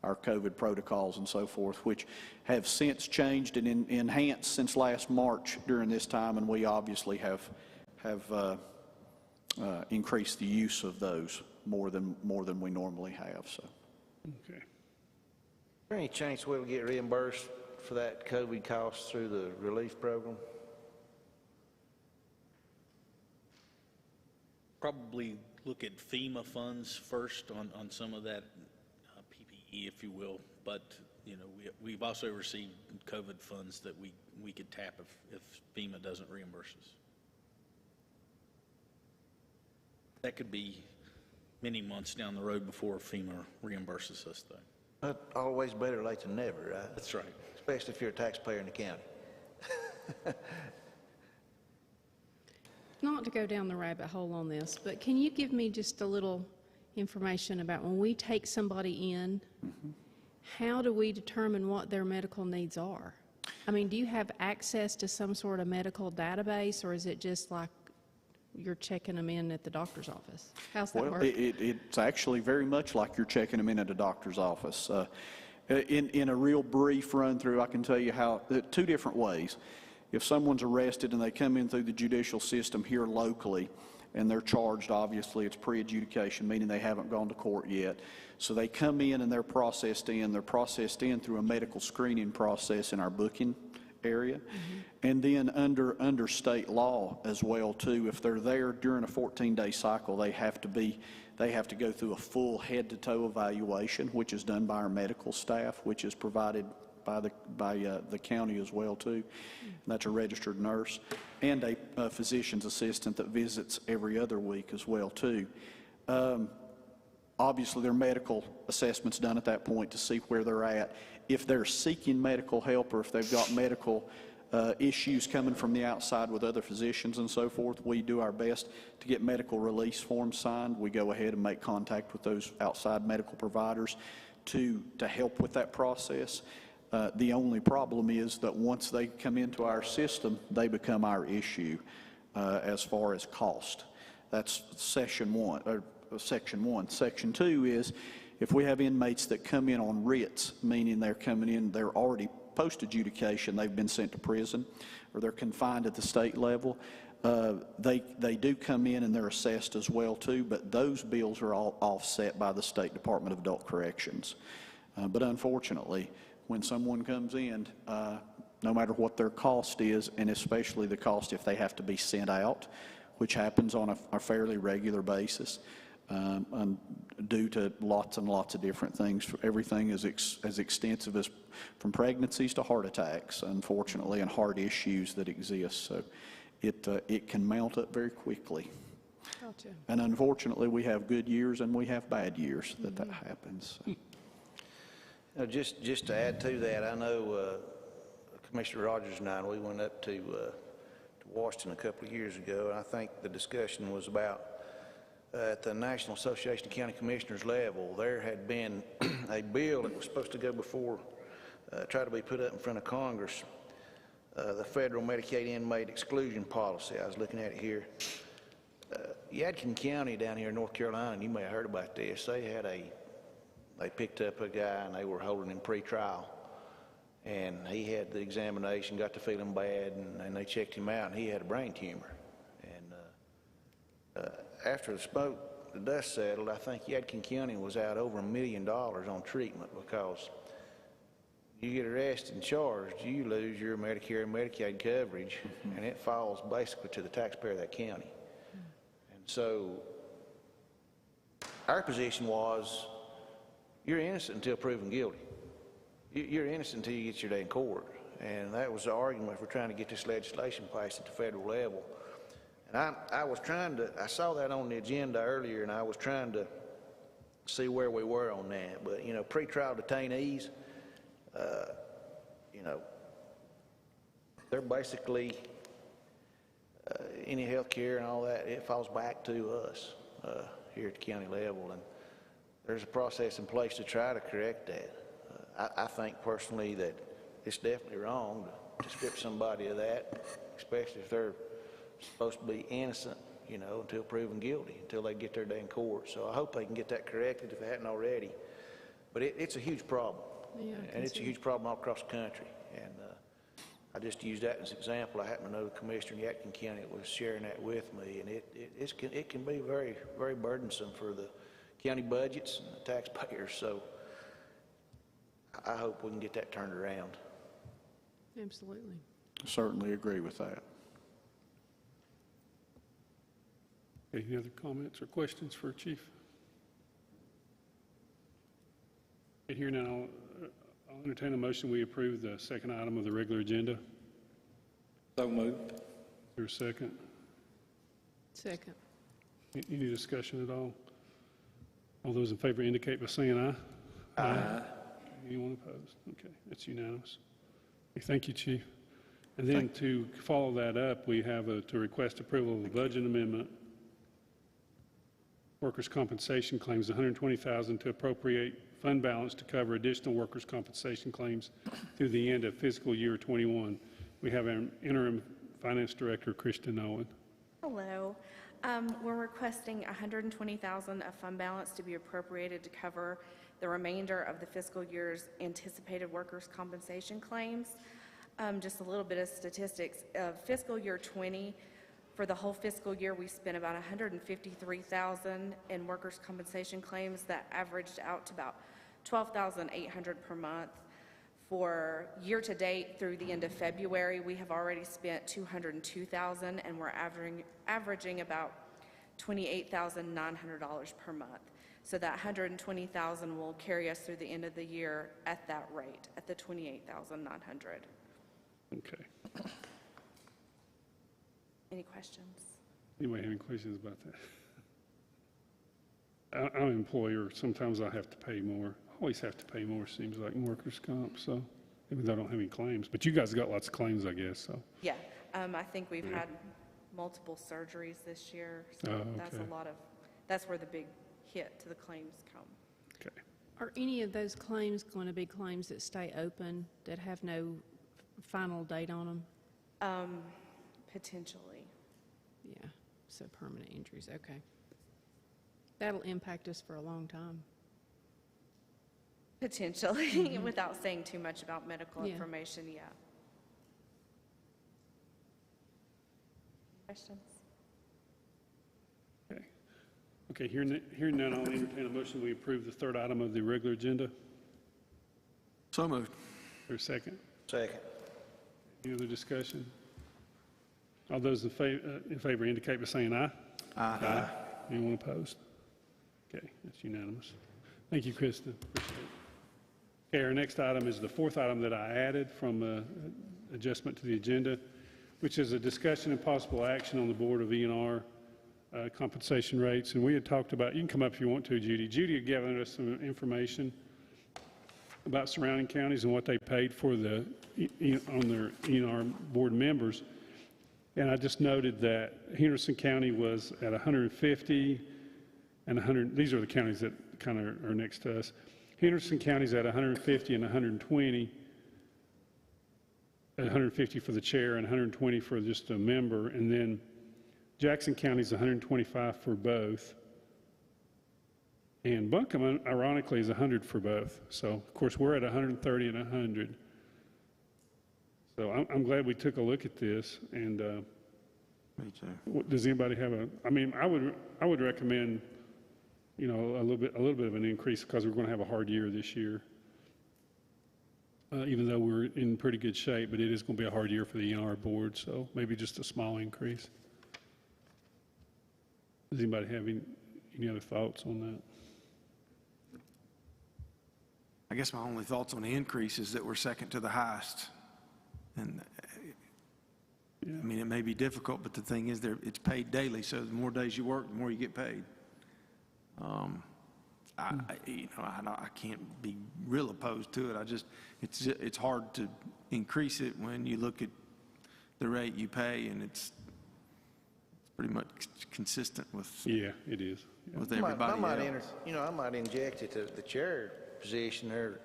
our COVID protocols and so forth, which have since changed and enhanced since last March during this time, and we obviously have increased the use of those more than we normally have. So, okay. Is there any chance we'll get reimbursed for that COVID cost through the relief program? Probably look at FEMA funds first on some of that PPE, if you will. But you know, we've also received COVID funds that we could tap if FEMA doesn't reimburse us. That could be many months down the road before FEMA reimburses us, though. Always better late than never, right? That's right. Especially if you're a taxpayer in the county. Not to go down the rabbit hole on this, but can you give me just a little information about when we take somebody in, how do we determine what their medical needs are? I mean, do you have access to some sort of medical database, or is it just like you're checking them in at the doctor's office? How's that work? It's actually very much like you're checking them in at a doctor's office. In a real brief run through, I can tell you how, 2 different ways. If someone's arrested and they come in through the judicial system here locally and they're charged, obviously it's pre-adjudication, meaning they haven't gone to court yet. So they come in and they're processed in. They're processed in through a medical screening process in our booking area. And then under state law as well too, if they're there during a 14-day cycle, they have to go through a full head-to-toe evaluation, which is done by our medical staff, which is provided by the county as well too. And that's a registered nurse and a physician's assistant that visits every other week as well too. Obviously, their medical assessment's done at that point to see where they're at. If they're seeking medical help or if they've got medical issues coming from the outside with other physicians and so forth, we do our best to get medical release forms signed. We go ahead and make contact with those outside medical providers to help with that process. The only problem is that once they come into our system, they become our issue as far as cost. That's Section 1. Section 2 is if we have inmates that come in on writs, meaning they're coming in, they're already post-adjudication, they've been sent to prison, or they're confined at the state level, they do come in and they're assessed as well too, but those bills are all offset by the State Department of Adult Corrections. But unfortunately, when someone comes in, no matter what their cost is, and especially the cost if they have to be sent out, which happens on a fairly regular basis, due to lots and lots of different things. Everything is as extensive as from pregnancies to heart attacks, unfortunately, and heart issues that exist. So it can mount up very quickly. Gotcha. And unfortunately, we have good years and we have bad years that happens. So. Just to add to that, I know Commissioner Rogers and I, we went up to Washington a couple of years ago, and I think the discussion was about at the National Association of County Commissioners level, there had been a bill that was supposed to go before, try to be put up in front of Congress, the federal Medicaid inmate exclusion policy. I was looking at it here. Yadkin County down here in North Carolina, and you may have heard about this, they picked up a guy and they were holding him pre-trial. And he had the examination, got to feeling bad, and they checked him out, and he had a brain tumor. And after the dust settled, I think Yadkin County was out over $1 million on treatment because you get arrested and charged, you lose your Medicare and Medicaid coverage, and it falls basically to the taxpayer of that county. And so our position was, you're innocent until proven guilty. You're innocent until you get your day in court. And that was the argument for trying to get this legislation passed at the federal level. And I saw that on the agenda earlier, and I was trying to see where we were on that. But, you know, pretrial detainees, you know, they're basically, any health care and all that, it falls back to us here at the county level. And there's a process in place to try to correct that. I think personally that it's definitely wrong to strip somebody of that, especially if they're supposed to be innocent, you know, until proven guilty, until they get their day in court. So I hope they can get that corrected if they hadn't already. But it's a huge problem, and it's a huge problem all across the country. And I just used that as an example. I happen to know the commissioner in Yadkin County was sharing that with me, and it can be very, very burdensome for the county budgets and the taxpayers. So I hope we can get that turned around. Absolutely. Certainly agree with that. Any other comments or questions for Chief? Here now, I'll entertain a motion. We approve the second item of the regular agenda. So moved. Is there a second? Second. Any discussion at all? All those in favor indicate by saying aye. Aye. Anyone opposed? Okay, that's unanimous. Okay, thank you, Chief. And then to follow that up, we have to request approval of the budget amendment. Workers' compensation claims, $120,000 to appropriate fund balance to cover additional workers' compensation claims through the end of fiscal year 21. We have our interim finance director, Kristen Owen. Hello. We're requesting $120,000 of fund balance to be appropriated to cover the remainder of the fiscal year's anticipated workers' compensation claims. Just a little bit of statistics. Fiscal year 20, for the whole fiscal year, we spent about $153,000 in workers' compensation claims that averaged out to about $12,800 per month. For year-to-date through the end of February, we have already spent $202,000, and we're averaging about $28,900 per month. So that $120,000 will carry us through the end of the year at that rate, at the $28,900. Okay. Any questions? Anybody have any questions about that? I'm an employer. Sometimes I have to pay more. Always have to pay more, seems like, in workers' comp, so, even though I don't have any claims. But you guys got lots of claims, I guess, so. Yeah, I think we've had multiple surgeries this year, so that's a lot of, that's where the big hit to the claims come. Okay. Are any of those claims going to be claims that stay open, that have no final date on them? Potentially. Yeah, so permanent injuries, okay. That'll impact us for a long time. Potentially, without saying too much about medical information, yeah. Questions? Okay, hearing none, I'll entertain a motion. We approve the third item of the regular agenda. So moved. For a second. Second. Any other discussion? All those in favor indicate by saying aye. Aye. Anyone opposed? Okay, that's unanimous. Thank you, Kristen. Appreciate it. Okay, our next item is the fourth item that I added from adjustment to the agenda, which is a discussion and possible action on the Board of E&R compensation rates. And we had talked about, you can come up if you want to, Judy. Judy had given us some information about surrounding counties and what they paid for on their E&R board members. And I just noted that Henderson County was at 150 and 100. These are the counties that kind of are next to us. Henderson County's at 150 and 120. At 150 for the chair and 120 for just a member. And then Jackson County's 125 for both. And Buncombe, ironically, is 100 for both. So, of course, we're at 130 and 100. So I'm glad we took a look at this. And Me too. does anybody have I mean, I would recommend, you know, a little bit of an increase because we're going to have a hard year this year. Even though we're in pretty good shape, but it is going to be a hard year for the E&R board. So maybe just a small increase. Does anybody have any other thoughts on that? I guess my only thoughts on the increase is that we're second to the highest. And Yeah. I mean, it may be difficult, but the thing is, it's paid daily. So the more days you work, the more you get paid. I can't be real opposed to it. It's hard to increase it when you look at the rate you pay, and it's pretty much consistent with. Yeah, it is. Yeah. With everybody else. I might inject it to the chair position there,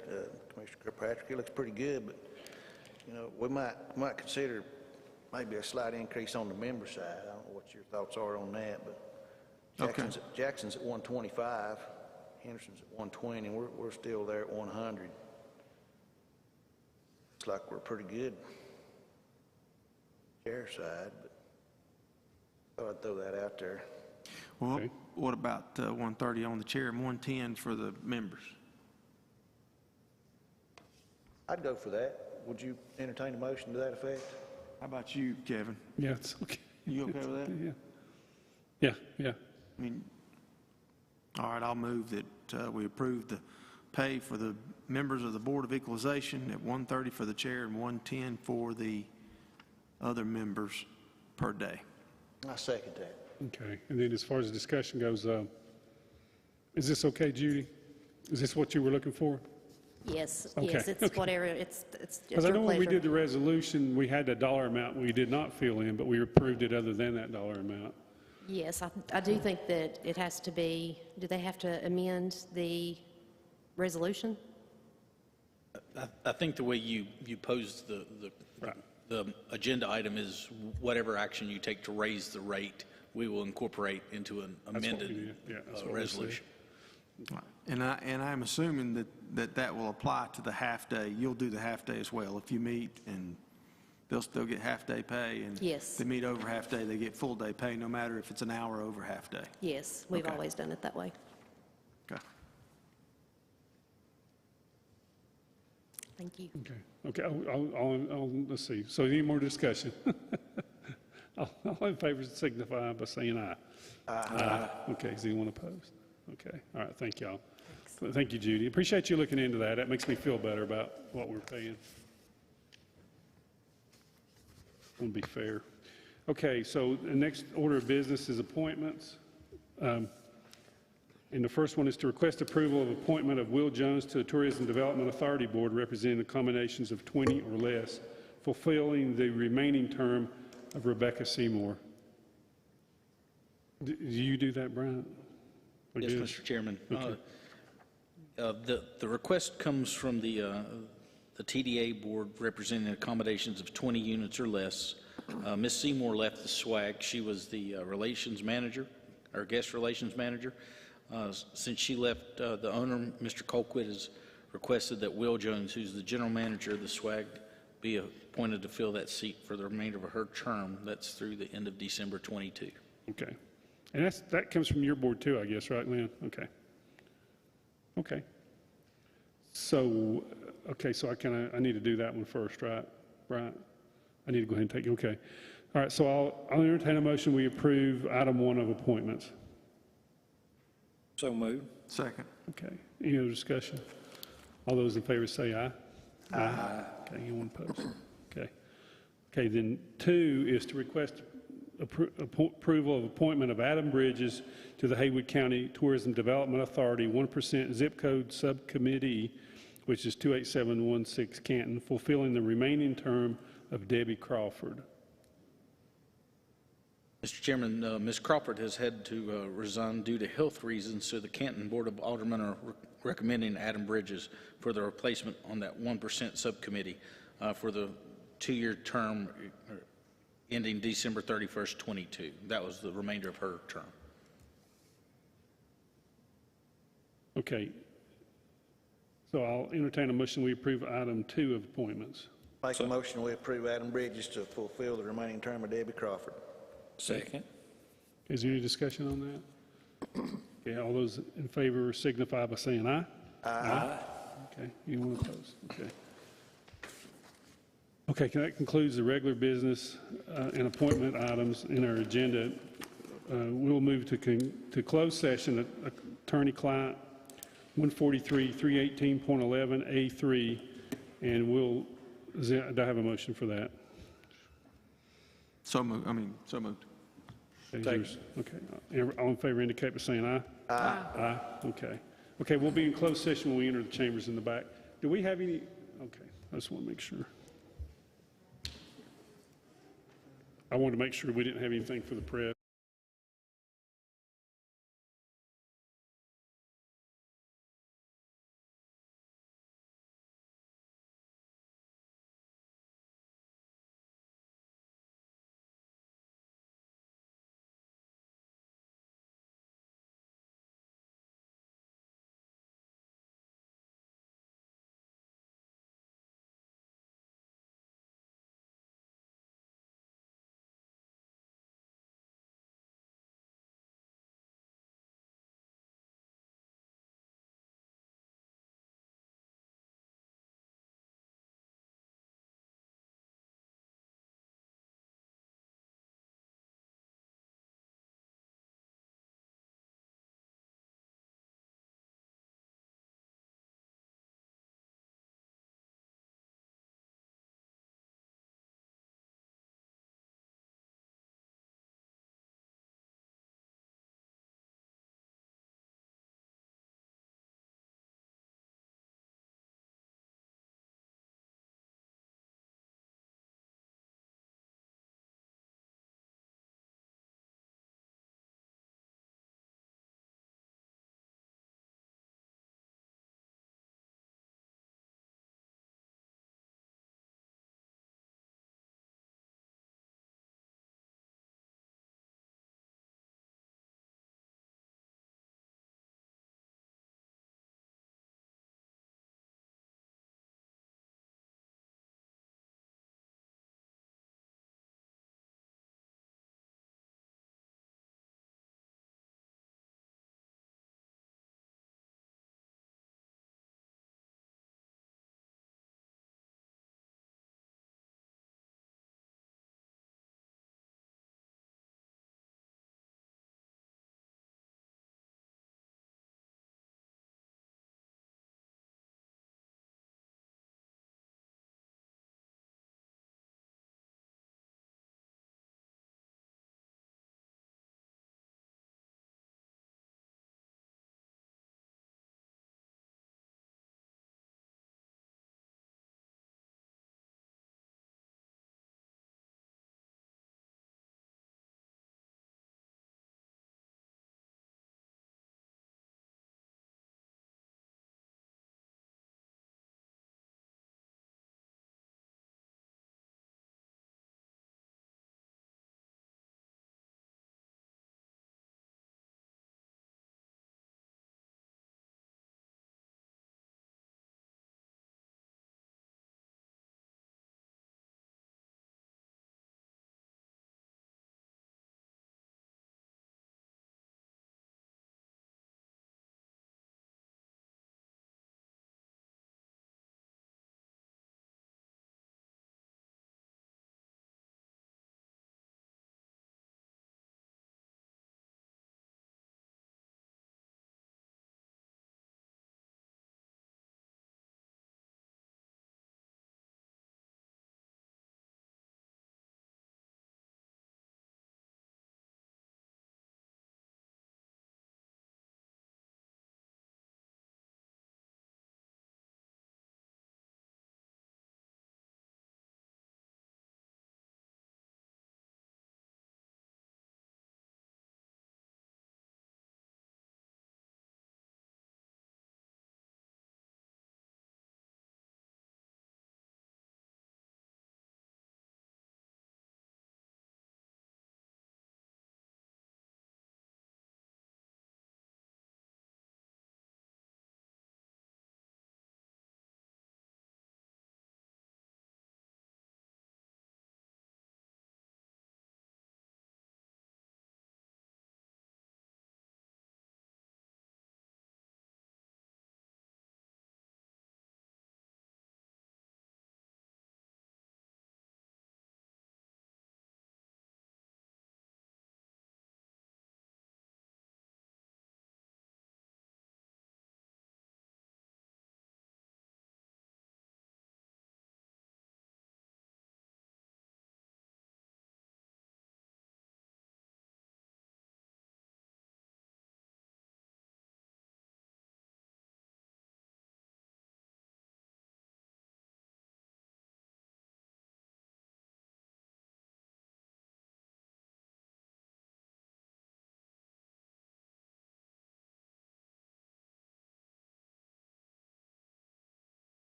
Commissioner Kirkpatrick. It looks pretty good, but we might consider maybe a slight increase on the member side. I don't know what your thoughts are on that, but Jackson's at 125, Henderson's at 120, and we're still there at 100. Looks like we're pretty good chair side, but thought I'd throw that out there. Well, Okay. what about 130 on the chair and 110 for the members? I'd go for that. Would you entertain a motion to that effect? How about you, Kevin? Yeah, it's okay. You okay with that? Yeah. I mean, all right, I'll move that we approve the pay for the members of the Board of Equalization at 130 for the chair and 110 for the other members per day. I second that. Okay. And then as far as the discussion goes, is this okay, Judy? Is this what you were looking for? Yes, Okay, yes, it's okay. whatever, it's Because I your know when we pleasure. did the resolution, we had a dollar amount we did not fill in, but we approved it other than that dollar amount. Yes, I do think that it has to be, do they have to amend the resolution? I think the way you posed the agenda item is whatever action you take to raise the rate, we will incorporate into an That's what we amended did. Yeah, that's what we resolution. And I'm assuming that will apply to the half-day. You'll do the half-day as well. If you meet, and they'll still get half-day pay. And Yes. if they meet over half-day, they get full-day pay, no matter if it's an hour over half-day. Yes, we've Okay. always done it that way. Okay. Thank you. Okay. Let's see. So any more discussion? All in favor signify by saying aye. Aye. Okay. Is anyone opposed? Okay. All right. Thank y'all. Thank you, Judy. Appreciate you looking into that. That makes me feel better about what we're paying. Want to be fair. Okay. So the next order of business is appointments. And the first one is to request approval of appointment of Will Jones to the Tourism Development Authority Board representing the combinations of 20 or less, fulfilling the remaining term of Rebecca Seymour. Do you do that, Bryant? Yes, Mr. Chairman. Okay. The request comes from the TDA board representing accommodations of 20 units or less. Ms. Seymour left the SWAG. She was the relations manager, or guest relations manager. Since she left, the owner, Mr. Colquitt, has requested that Will Jones, who's the general manager of the SWAG, be appointed to fill that seat for the remainder of her term. That's through the end of December 22. Okay. And that comes from your board too, I guess, right, Lynn? Okay. Okay. So, so I need to do that one first, right? Right? I need to go ahead and take, okay. All right, so I'll entertain a motion. We approve item 1 of appointments. So moved. Second. Okay. Any other discussion? All those in favor say aye. Aye. Okay, anyone opposed? Okay. Okay, then 2 is to request approval of appointment of Adam Bridges to the Haywood County Tourism Development Authority 1% zip code subcommittee, which is 28716 Canton, fulfilling the remaining term of Debbie Crawford. Mr. Chairman, Ms. Crawford has had to resign due to health reasons, so the Canton Board of Aldermen are recommending Adam Bridges for the replacement on that 1% subcommittee for the 2-year term ending December 31st, 22. That was the remainder of her term. Okay. So I'll entertain a motion. We approve item 2 of appointments. Make a motion, we approve Adam Bridges to fulfill the remaining term of Debbie Crawford. Second. Is there any discussion on that? Okay, all those in favor signify by saying aye. Aye. Okay, anyone opposed? Okay. Okay, that concludes the regular business and appointment items in our agenda. We'll move to closed session, attorney-client 143-318.11A3, and do I have a motion for that? So moved. So moved. Okay, all in favor indicate by saying aye. Aye. Aye, okay. Okay, we'll be in closed session when we enter the chambers in the back. Do we have any? Okay, I just want to make sure. I wanted to make sure we didn't have anything for the press.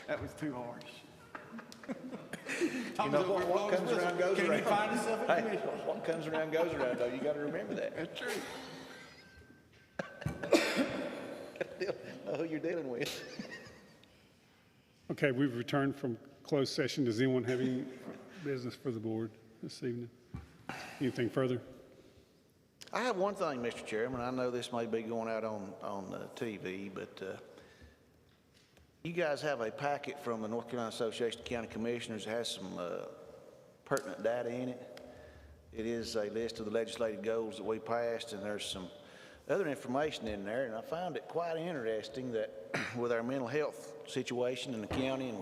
That was too harsh. You know, what comes around goes around. Can you find yourself a Hey, commission? what comes around goes around, though. You got to remember that. That's true. Know who you're dealing with. Okay, we've returned from closed session. Does anyone have any business for the board this evening? Anything further? I have one thing, Mr. Chairman. I know this may be going out on TV, but you guys have a packet from the North Carolina Association of County Commissioners that has some pertinent data in it. It is a list of the legislative goals that we passed, and there's some other information in there, and I found it quite interesting that with our mental health situation in the county, and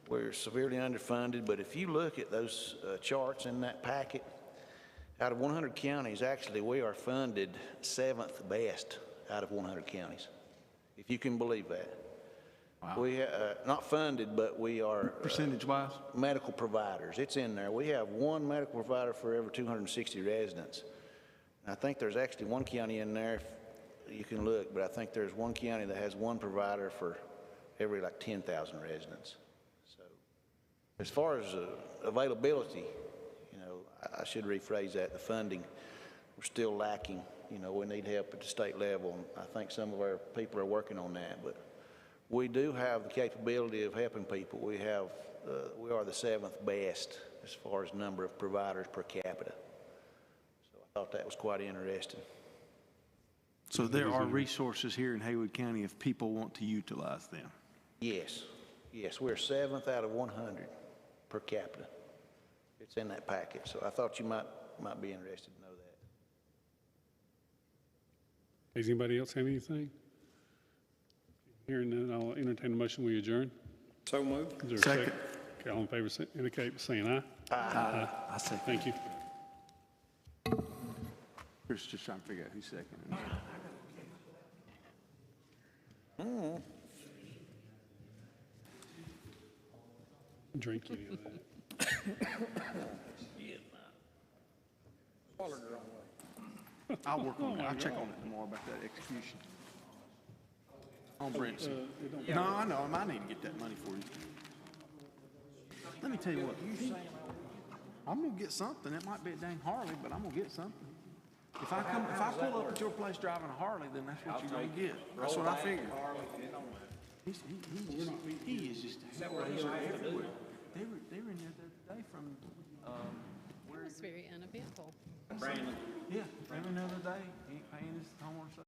we're severely underfunded, but if you look at those charts in that packet, out of 100 counties, actually, we are funded 7th best out of 100 counties, if you can believe that. Wow. We not funded, but we are percentage-wise medical providers. It's in there. We have one medical provider for every 260 residents. And I think there's actually one county in there, if you can look, but I think there's one county that has one provider for every like 10,000 residents. So as far as availability, you know, I should rephrase that, the funding, we're still lacking. You know, we need help at the state level, and I think some of our people are working on that, but we do have the capability of helping people. We are the 7th best as far as number of providers per capita. So I thought that was quite interesting. So there are resources here in Haywood County if people want to utilize them. Yes, yes, we're 7th out of 100 per capita. It's in that packet, so I thought you might be interested to know that. Does anybody else have anything? Hearing none, I'll entertain a motion. We adjourn. So moved. Is there a second? Okay, all in favor indicate by saying aye. Aye. I say Thank you. Chris just trying to figure out who's second. Drink any of that. I'll work on it. I'll check on it tomorrow about that execution. On Brent's. No, I know. I need to get that money for you. Let me tell you what. I'm gonna get something. It might be a dang Harley, but I'm gonna get something. If I pull up at your place driving a Harley, then that's what you're gonna get. That's what I figured. He is just everywhere. They were in there the other day from It was very uneventful. Brandon. Yeah, they were in the other day. He ain't paying his homeowner.